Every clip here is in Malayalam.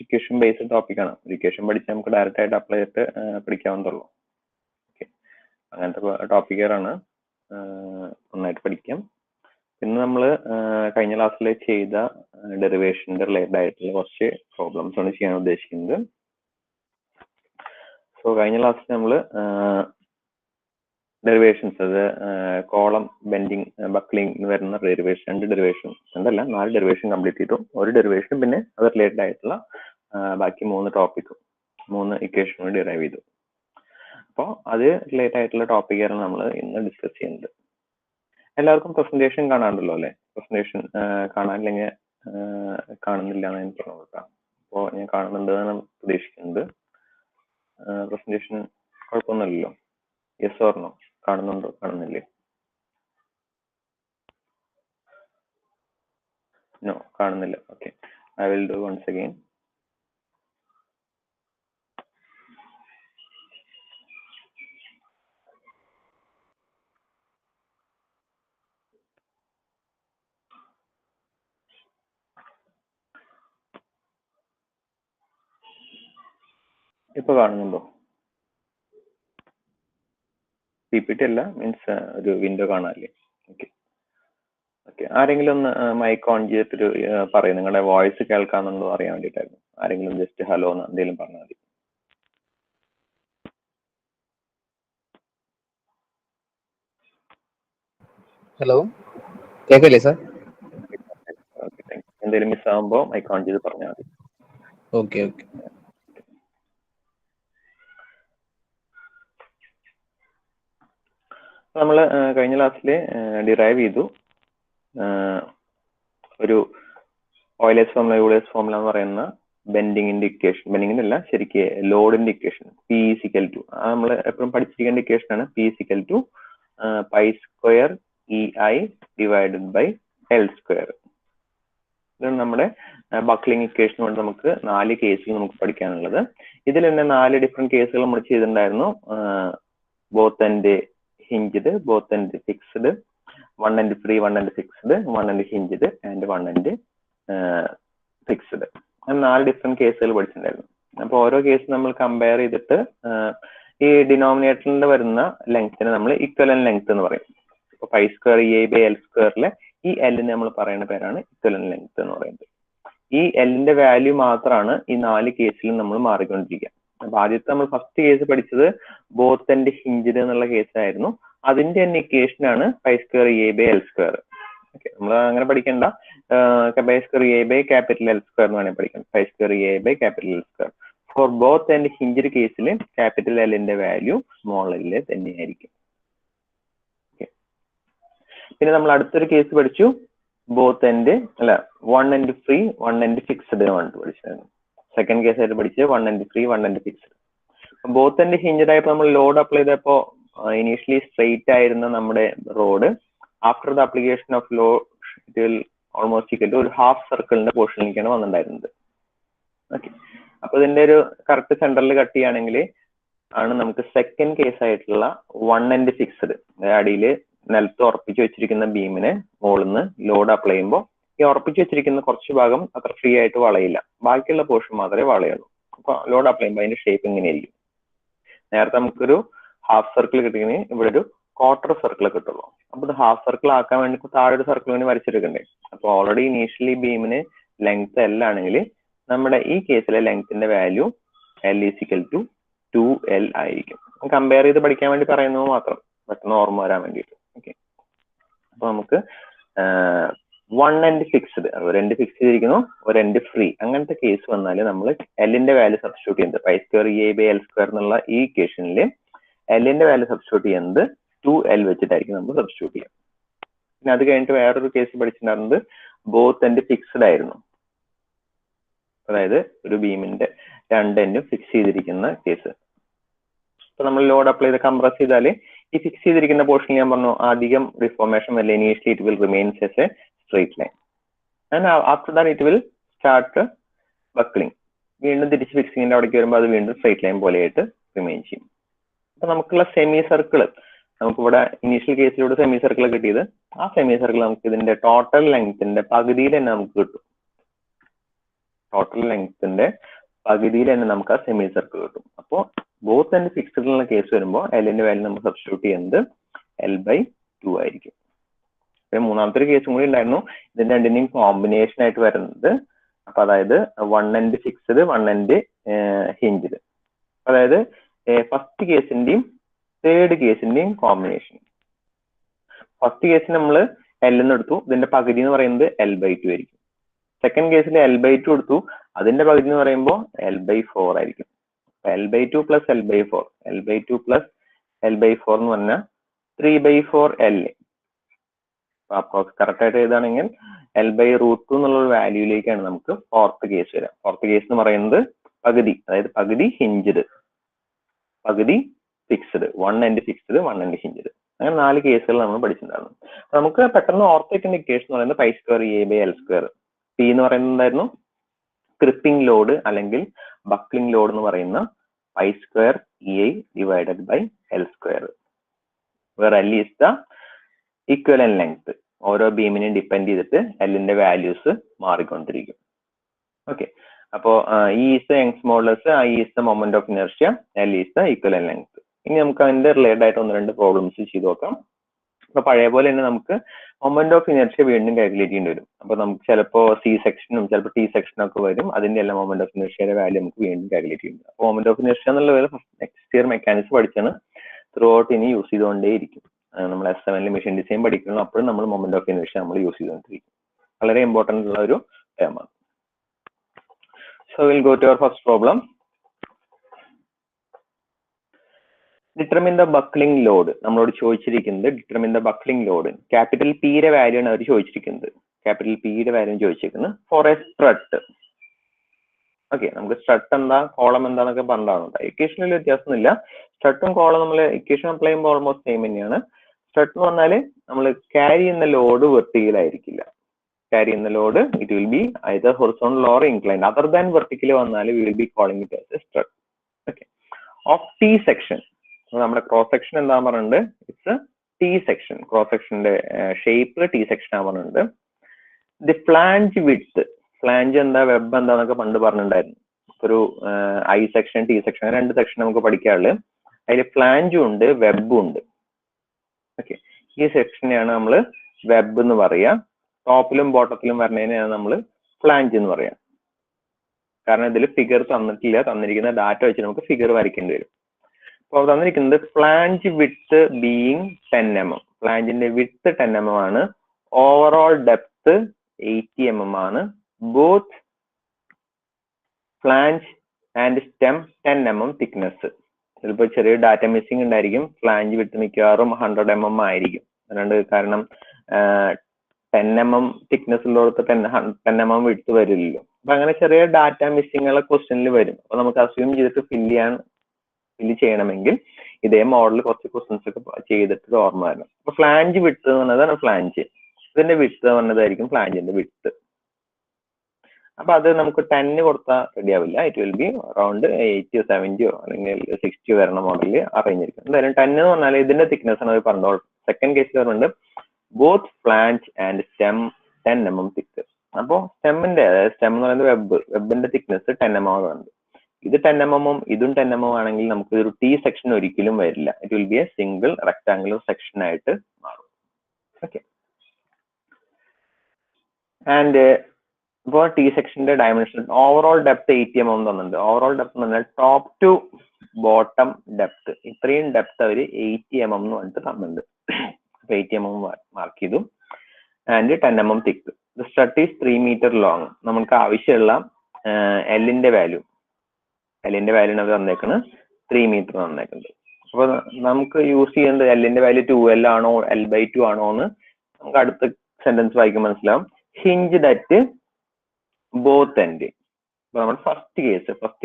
ഇക്വേഷൻ ബേസ്ഡ് ടോപ്പിക്കാണ്. ഇക്വേഷൻ പഠിച്ചാൽ നമുക്ക് ഡയറക്റ്റ് ആയിട്ട് അപ്ലൈ ചെയ്തിട്ട് പഠിക്കാവുന്നതുള്ളൂ. ഓക്കെ, അങ്ങനത്തെ ടോപ്പിക്കുകളാണ് നന്നായിട്ട് പഠിക്കാം. പിന്നെ നമ്മൾ കഴിഞ്ഞ ക്ലാസ്സിൽ ചെയ്ത ഡെറിവേഷൻ്റെ റിലേറ്റഡ് ആയിട്ടുള്ള കുറച്ച് പ്രോബ്ലംസ് ആണ് ചെയ്യാൻ ഉദ്ദേശിക്കുന്നത്. സോ കഴിഞ്ഞ ക്ലാസ്സിൽ നമ്മൾ ഡെറിവേഷൻസ്, അത് കോളം ബെൻഡിങ് ബക്ലിംഗ് വരുന്ന ഡെറിവേഷൻ, 2 ഡെറിവേഷൻ, 4 ഡെറിവേഷൻ കംപ്ലീറ്റ് ചെയ്തു. ഒരു ഡെറിവേഷൻ പിന്നെ അത് റിലേറ്റഡ് ആയിട്ടുള്ള ബാക്കി 3 ടോപ്പിക്കും 3 ഇക്വേഷനും ഡിറൈവ് ചെയ്തു. അപ്പോൾ അത് റിലേറ്റഡ് ആയിട്ടുള്ള ടോപ്പിക്കാണ് നമ്മൾ ഇന്ന് ഡിസ്കസ് ചെയ്യുന്നത്. എല്ലാവർക്കും പ്രസന്റേഷൻ കാണാണ്ടല്ലോ അല്ലേ? പ്രസന്റേഷൻ കാണാനില്ലെങ്കിൽ കാണുന്നില്ല എന്ന് എനിക്ക് നോക്കാം. അപ്പോൾ ഞാൻ കാണുന്നുണ്ടെന്നാണ് പ്രതീക്ഷിക്കുന്നത്. പ്രസന്റേഷൻ കുഴപ്പമൊന്നുമില്ലല്ലോ? Yes or no? കാണുന്നുണ്ടോ, കാണുന്നില്ലേ? നോ, കാണുന്നില്ല. Okay, I will do once again. ഇപ്പൊ കാണുന്നുണ്ടോ? PPT അല്ല, മീൻസ് ഒരു വിൻഡോ കാണാല്ലേ? Okay okay. ആരെങ്കിലും ഒന്ന് മൈക്ക് ഓൺ ചെയ്തിട്ടൊരു പറയും, നിങ്ങളുടെ വോയിസ് കേൾക്കാന്നുണ്ടോ അറിയാൻ വേണ്ടിയിട്ടായിരുന്നു. ആരെങ്കിലും ജസ്റ്റ് ഹലോ എന്ന് എന്തെങ്കിലും പറഞ്ഞാൽ മതി. ഹലോ, കേൾക്കില്ലേ സാർ? Okay, thank you. എന്തെങ്കിലും മിസ് ആകുമ്പോൾ മൈക്ക് ഓൺ ചെയ്ത് പറഞ്ഞാൽ മതി. Okay okay. നമ്മൾ കഴിഞ്ഞ ക്ലാസ്സിൽ ഡിറൈവ് ചെയ്തു ഒരു ഓയിലേഴ്സ് ഫോർമുല, യൂളേഴ്സ് ഫോർമുല എന്ന് പറയുന്ന ബെൻഡിങ്ങിന്റെ ഇക്വേഷൻ, ബെൻഡിങ്ങിന്റെ അല്ല, ശരിക്ക് ലോഡിന്റെ ഇക്വേഷൻ, P ഈക്വൽ ടു, നമ്മൾ എപ്പോഴും പഠിച്ചിരിക്കേണ്ട ഇക്വേഷൻ ആണ്. P equal to pi square EI divided by L square. ഇതാണ് നമ്മുടെ ബക്ലിംഗ് ഇക്വേഷൻ കൊണ്ട് നമുക്ക് 4 കേസുകൾ നമുക്ക് പഠിക്കാനുള്ളത്. ഇതിൽ തന്നെ 4 ഡിഫറെന്റ് കേസുകൾ നമ്മൾ ചെയ്തിട്ടുണ്ടായിരുന്നു. Both end hinged, both end fixed, 1 end free, 1 end fixed, 1 end hinged and 1 end fixed. അങ്ങനെ 4 ഡിഫറെന്റ് കേസുകൾ പഠിച്ചിട്ടുണ്ടായിരുന്നു. അപ്പോൾ ഓരോ കേസ് നമ്മൾ കമ്പയർ ചെയ്തിട്ട് ഈ ഡിനോമിനേറ്ററിൽ വരുന്ന ലെങ്ത്തിന് നമ്മൾ ഇക്വലന്റ് ലെങ്ത് എന്ന് പറയും. ഇപ്പോൾ pi square EI by L സ്ക്വയറിലെ ഈ എല്ലിന് നമ്മൾ പറയുന്ന പേരാണ് ഇക്വലന്റ് ലെങ്ത് എന്ന് പറയുന്നത്. ഈ എല്ലിന്റെ വാല്യൂ മാത്രമാണ് ഈ 4 കേസിലും നമ്മൾ മാറിക്കൊണ്ടിരിക്കുക. അപ്പൊ ആദ്യത്തെ നമ്മൾ ഫസ്റ്റ് കേസ് പഠിച്ചത് ബോത്ത് എൻഡ് ഹിഞ്ച്ഡ് എന്നുള്ള കേസായിരുന്നു. അതിന്റെ തന്നെ ഇക്വേഷൻ ആണ് pi square EI by L square. Okay, നമ്മൾ അങ്ങനെ പഠിക്കേണ്ട. Pi square EI by capital L square എന്ന് വേണമെങ്കിൽ പഠിക്കാം. Pi square EI by capital L square. For both and hinged കേസിൽ ക്യാപിറ്റൽ എല്ലിന്റെ വാല്യൂ സ്മോൾ എല്ലിൽ തന്നെയായിരിക്കും. പിന്നെ നമ്മൾ അടുത്തൊരു കേസ് പഠിച്ചു, ബോത്ത് എൻഡ് അല്ല 1 end ഫ്രീ 1 end ഫിക്സ്ഡ് എന്ന് പറഞ്ഞിട്ട് പഠിച്ചായിരുന്നു. സെക്കൻഡ് കേസ് ആയിട്ട് പഠിച്ചത് 1 end free 1 end fixed. Both end hinged ആയപ്പോൾ നമ്മൾ ലോഡ് അപ്ലൈ ചെയ്തപ്പോൾ ഇനീഷ്യലി സ്ട്രെയിറ്റ് ആയിരുന്ന നമ്മുടെ rod after the application of load it will almost equal to ഒരു ഹാഫ് സർക്കിളിന്റെ പോർഷനിലേക്കാണ് വന്നിട്ടുണ്ടായിരുന്നത്. ഓക്കെ, അപ്പൊ ഇതിന്റെ ഒരു കറക്റ്റ് സെന്ററിൽ കട്ട് ചെയ്യുകയാണെങ്കിൽ ആണ് നമുക്ക് സെക്കൻഡ് കേസ് ആയിട്ടുള്ള 1 end ഫിക്സ്ഡ്, അടിയിൽ നിലത്ത് ഉറപ്പിച്ച് വെച്ചിരിക്കുന്ന ബീമിന് മുകളിൽ നിന്ന് ലോഡ് അപ്ലൈ ചെയ്യുമ്പോൾ ഈ ഉറപ്പിച്ച് വെച്ചിരിക്കുന്ന കുറച്ച് ഭാഗം അത്ര ഫ്രീ ആയിട്ട് വളയില്ല, ബാക്കിയുള്ള പോർഷൻ മാത്രമേ വളയുള്ളൂ. അപ്പൊ ലോഡ് അപ്ലൈ ചെയ്യുമ്പോൾ അതിന്റെ ഷേപ്പ് ഇങ്ങനെയായിരിക്കും. നേരത്തെ നമുക്കൊരു ഹാഫ് സർക്കിൾ കിട്ടിയെങ്കിൽ ഇവിടെ ഒരു ക്വാർട്ടർ സർക്കിൾ കിട്ടുള്ളൂ. അപ്പൊ ഇത് ഹാഫ് സർക്കിൾ ആക്കാൻ വേണ്ടി താഴെ ഒരു സർക്കിൾ വേണ്ടി വരച്ചെടുക്കണ്ടേ? അപ്പൊ ഓൾറെഡി ഇനീഷ്യലി ബീമിന് ലെങ്ത് L ആണെങ്കിൽ നമ്മുടെ ഈ കേസിലെ ലെങ്ത്തിന്റെ value L equal to 2L ആയിരിക്കും. കമ്പയർ ചെയ്ത് പഠിക്കാൻ വേണ്ടി പറയുന്നത് മാത്രം, പെട്ടെന്ന് ഓർമ്മ വരാൻ വേണ്ടിയിട്ട്. ഓക്കെ, അപ്പൊ നമുക്ക് 1 end ഫിക്സ്ഡ്, ഒരു എൻഡ് ഫിക്സ് ചെയ്തിരിക്കുന്നു, ഒരു എൻഡ് ഫ്രീ, അങ്ങനത്തെ കേസ് വന്നാൽ നമ്മൾ എല്ലിന്റെ വാല്യൂ സബ്സ്റ്റിറ്റ്യൂട്ട് ചെയ്യുന്നത് pi square EI by L square എന്നുള്ള ഈ ഇക്വേഷനിൽ എല്ലിന്റെ വാല്യൂ സബ്സ്റ്റിറ്റ്യൂട്ട് ചെയ്യുന്നത് 2L വെച്ചിട്ടായിരിക്കും നമ്മൾ സബ്സ്റ്റിറ്റ്യൂട്ട് ചെയ്യുക. പിന്നെ അത് കഴിഞ്ഞിട്ട് വേറൊരു കേസ് പഠിച്ചിട്ടുണ്ടായിരുന്നത് ബോത്ത് എൻഡ് ഫിക്സ്ഡ് ആയിരുന്നു. അതായത് ഒരു ബീമിന്റെ 2 എൻഡും ഫിക്സ് ചെയ്തിരിക്കുന്ന കേസ്. ഇപ്പൊ നമ്മൾ ലോഡ് അപ്ലൈ ചെയ്ത് കംപ്രസ് ചെയ്താൽ ഈ ഫിക്സ് ചെയ്തിരിക്കുന്ന പോർഷൻ ഞാൻ പറഞ്ഞു അധികം റിഫോർമേഷൻ വല്ല, initially it will remains S A straight line and after that it will start buckling. വീണ്ടും തിരിച്ച് ഫിക്സിങ്ങിന്റെ അവിടേക്ക് വരുമ്പോൾ അത് വീണ്ടും സ്ട്രെയിറ്റ് ലൈൻ പോലെയായിട്ട് റിമെയിൻ ചെയ്യും. അപ്പൊ നമുക്കുള്ള സെമി സർക്കിള്, നമുക്കിവിടെ ഇനീഷ്യൽ കേസിലൂടെ സെമി സർക്കിൾ കിട്ടിയത്, ആ സെമി സർക്കിൾ നമുക്ക് ഇതിന്റെ ടോട്ടൽ ലെങ്ത്തിന്റെ പകുതിയിൽ തന്നെ നമുക്ക് കിട്ടും. ടോട്ടൽ ലെങ്ത്തിന്റെ പകുതിയിൽ തന്നെ നമുക്ക് ആ സെമി സർക്കിൾ കിട്ടും. അപ്പോൾ ബോത്ത് ആൻഡ് ഫിക്സ്ഡിലുള്ള കേസ് വരുമ്പോൾ എല്ലിന്റെ വാല്യൂ നമുക്ക് സബ്സ്റ്റിറ്റ്യൂട്ട് ചെയ്യുന്നത് L/2 ആയിരിക്കും. മൂന്നാമത്തെ ഒരു കേസും കൂടി ഉണ്ടായിരുന്നു, ഇതിന്റെ രണ്ടിന്റെയും കോമ്പിനേഷൻ ആയിട്ട് വരുന്നത്. അപ്പൊ അതായത് 1 end ഫിക്സ്ഡ് 1 end ഹിഞ്ച്ഡ്. അതായത് ഫസ്റ്റ് കേസിന്റെയും തേർഡ് കേസിന്റെയും കോമ്പിനേഷൻ. ഫസ്റ്റ് കേസിൽ നമ്മൾ L എന്ന് എടുത്തു, ഇതിന്റെ പകുതി എന്ന് പറയുന്നത് L/2 ആയിരിക്കും. സെക്കൻഡ് കേസിൽ L/2 എടുത്തു, അതിന്റെ പകുതി എന്ന് പറയുമ്പോൾ L/4 ആയിരിക്കും. L/2 plus L/4 L/2 plus L/4 എന്ന് പറഞ്ഞാൽ 3/4 L. കറക്റ്റ് ആയിട്ട് എഴുതാണെങ്കിൽ L/√2 എന്നുള്ള വാല്യൂയിലേക്കാണ് നമുക്ക് ഫോർത്ത് കേസ് വരാം. ഫോർത്ത് കേസ് എന്ന് പറയുന്നത് പകുതി, അതായത് പകുതി ഹിഞ്ച്ഡ്, പകുതി fixed, 1 end fixed 1 end hinged. അങ്ങനെ 4 കേസുകൾ നമ്മൾ പഠിച്ചിട്ടുണ്ടായിരുന്നു. നമുക്ക് പെട്ടെന്ന് ഓർത്തേക്കുന്ന ഇക്വേഷൻ എന്ന് പറയുന്നത് π² A/L². P എന്ന് പറയുന്നത് എന്തായിരുന്നു? ക്രിപ്പിംഗ് ലോഡ് അല്ലെങ്കിൽ ബക്ലിംഗ് ലോഡ് എന്ന് പറയുന്ന π² EI divided by L², where L is the equivalent length. ഓരോ ബീമിനെയും ഡിപ്പെൻഡ് ചെയ്തിട്ട് എല്ലിന്റെ വാല്യൂസ് മാറിക്കൊണ്ടിരിക്കും. ഓക്കെ, അപ്പോ E is the Young's modulus, I is the moment of inertia, L is the equivalent length. ഇനി നമുക്ക് അതിന്റെ റിലേറ്റഡ് ആയിട്ട് 1-2 പ്രോബ്ലംസ് ചെയ്ത് നോക്കാം. അപ്പൊ പഴയ പോലെ തന്നെ നമുക്ക് മൊമെന്റ് ഓഫ് ഇനർഷ്യ വീണ്ടും കാൽക്കുലേറ്റ് ചെയ്യേണ്ടി വരും. അപ്പൊ നമുക്ക് ചിലപ്പോൾ C സെക്ഷനും ചിലപ്പോൾ T സെക്ഷനും ഒക്കെ വരും. അതിന്റെ എല്ലാം മൊമെന്റ് ഓഫ് ഇനർഷ്യയുടെ വാല്യൂ നമുക്ക് വീണ്ടും കാൽക്കുലേറ്റ് ചെയ്യുന്നത്. അപ്പോൾ മൊമെന്റ് ഓഫ് ഇനർഷ്യ എന്നുള്ള നെക്സ്റ്റ് ഇയർ മെക്കാനിക്സ് പഠിച്ചാണ് ത്രൂ ഔട്ട് ഇനി യൂസ് ചെയ്തുകൊണ്ടേയിരിക്കും. നമ്മൾ S7 മെഷീൻ ഡിസൈൻ പഠിക്കണം, അപ്പോഴും നമ്മൾ മൊമെന്റ് ഓഫ് ഇനർഷ്യ നമ്മൾ യൂസ് ചെയ്തുകൊണ്ടിരിക്കും. വളരെ ഇമ്പോർട്ടന്റ് ഉള്ള ഒരു ടേമാണ്. So we'll go to our first problem. Determine the buckling load. നമ്മളോട് ചോദിച്ചിരിക്കുന്നത് determine the buckling load. Capital P-യുടെ വാല്യൂ ആണ് അവർ ചോദിച്ചിരിക്കുന്നത്. ക്യാപിറ്റൽ P-യുടെ വാല്യൂ ചോദിച്ചിരിക്കുന്നത് ഫോർ എ സ്ട്രട്ട്. ഓക്കെ, നമുക്ക് സ്ട്രട്ട് എന്താ കോളം എന്താന്നൊക്കെ പറഞ്ഞിട്ടുണ്ട്. ഇക്വേഷനിൽ വ്യത്യാസമൊന്നുമില്ല. സ്ട്രട്ടും കോളം നമ്മൾ ഇക്വേഷൻ അപ്ലൈ ചെയ്യുമ്പോൾ ഓൾമോസ്റ്റ് സെയിം തന്നെയാണ്. സ്ട്രട്ട് എന്ന് പറഞ്ഞാൽ നമ്മൾ ക്യാരി ചെയ്യുന്ന ലോഡ് വെർട്ടിക്കൽ ആയിരിക്കില്ല. carry in the load, it will be either horizontal or inclined. Other than vertical വന്നാൽ we will be calling it as a strut. Okay. Of T section, നമ്മുടെ cross section എന്താ പറയുന്നത്? It's a T section. Cross section shape T section ആ പറയുന്നത്. The flange width, flange എന്താ വെബ് എന്താന്നൊക്കെ പണ്ട് പറഞ്ഞിട്ടുണ്ടായിരുന്നു. ഒരു I section T section രണ്ട് സെക്ഷൻ നമുക്ക് പഠിക്കാറുള്ളത്. അതിൽ ഫ്ലാഞ്ചും ഉണ്ട് വെബും ഉണ്ട്. ഓക്കെ, ഈ സെക്ഷനെയാണ് നമ്മൾ വെബ് എന്ന് പറയുക. ടോപ്പിലും ബോട്ടത്തിലും വരുന്നതിനെയാണ് നമ്മൾ ഫ്ലാഞ്ച് എന്ന് പറയാം. കാരണം ഇതിൽ ഫിഗർ തന്നിട്ടില്ല, തന്നിരിക്കുന്ന ഡാറ്റ വെച്ച് നമുക്ക് ഫിഗർ വരയ്ക്കേണ്ടി വരും. അപ്പോൾ തന്നിരിക്കുന്നത് ഫ്ലാഞ്ച് വിഡ്ത്ത് ബീയിങ് 10 mm. ഫ്ലാഞ്ചിന്റെ വിഡ്ത്ത് 10 mm ആണ്. ഓവറോൾ ഡെപ്ത് 80 mm ആണ്. Both flange and stem 10 mm thickness. ചിലപ്പോൾ ചെറിയ ഡാറ്റ മിസ്സിംഗ് ഉണ്ടായിരിക്കും. ഫ്ലാഞ്ച് വിഡ്ത്ത് മിക്കവാറും 100 mm ആയിരിക്കും. അതുകൊണ്ട് കാരണം 10 mm തിക്നെസ് ഉള്ളിടത്ത് 10 mm വിഡ്ത്ത് വരില്ലല്ലോ. അപ്പൊ അങ്ങനെ ചെറിയ ഡാറ്റ മിസ്സിങ്ങുള്ള ക്വസ്റ്റ്യനിൽ വരും. അപ്പൊ നമുക്ക് അസ്യൂം ചെയ്തിട്ട് ഫില്ല് ചെയ്യണമെങ്കിൽ ഇതേ മോഡൽ കുറച്ച് ക്വസ്റ്റ്യൻസ് ഒക്കെ ചെയ്തിട്ട് ഓർമ്മ വരണം. അപ്പൊ ഫ്ലാഞ്ച് വിഡ്ത്ത് എന്ന് പറഞ്ഞതാണ് ഫ്ലാഞ്ച്, ഇതിന്റെ വിഡ്ത്ത് പറഞ്ഞതായിരിക്കും ഫ്ലാഞ്ചിന്റെ വിഡ്ത്ത്. അപ്പൊ അത് നമുക്ക് 10 കൊടുത്താൽ റെഡി ആവില്ല. ഇറ്റ് വിൽ ബി അറൌണ്ട് 80 70 അല്ലെങ്കിൽ 60 വരുന്ന മോഡലിൽ അറിഞ്ഞിരിക്കും. എന്തായാലും 10 എന്ന് പറഞ്ഞാൽ ഇതിന്റെ തിക്നെസ് ആണ് അവർ പറഞ്ഞത്. സെക്കൻഡ് കേസിൽ പറഞ്ഞിട്ട് both flange and stem 10 mm തിക്ക്. അപ്പോൾ സ്റ്റെമ്മിന്റെ, അതായത് സ്റ്റെം എന്ന് പറയുന്നത് വെബിന്റെ തിക്നെസ് 10 mm ആണ്. ഇത് 10 mm ഇതും 10 mm ആണെങ്കിൽ നമുക്ക് ഒരു T സെക്ഷൻ ഒരിക്കലും വരില്ല. It will be A single rectangular section ആയിട്ട് മാറും. ഓക്കെ, ആൻഡ് ഇപ്പോൾ T സെക്ഷന്റെ ഡയമെൻഷൻ ഓവറോൾ ഡെപ്ത് 80 mm തന്നിട്ടുണ്ട്. ഓവറോൾ ഡെപ്ത് എന്ന് പറഞ്ഞാൽ ടോപ്പ് ടു ബോട്ടം ഡെപ്ത്, ഇത്രയും ഡെപ്ത് അവർ 80 mm എന്ന് പറഞ്ഞിട്ട് തന്നിട്ടുണ്ട്. 80 mm മാർക്ക് ചെയ്തു. And 10 mm thick. The strut is 3 meter long. നമുക്ക് ആവശ്യമുള്ള എല്ലിന്റെ വാല്യൂ അവർ തന്നേക്കുന്നത് 3 meter തന്നേക്കുന്നത്. അപ്പൊ നമുക്ക് യൂസ് ചെയ്യേണ്ടത് എല്ലിന്റെ വാല്യൂ 2L ആണോ L/2 ആണോ എന്ന് നമുക്ക് അടുത്ത സെന്റൻസ് വായിക്കുമ്പോൾ മനസ്സിലാവും. Hinge that both end. അപ്പൊ നമ്മുടെ ഫസ്റ്റ്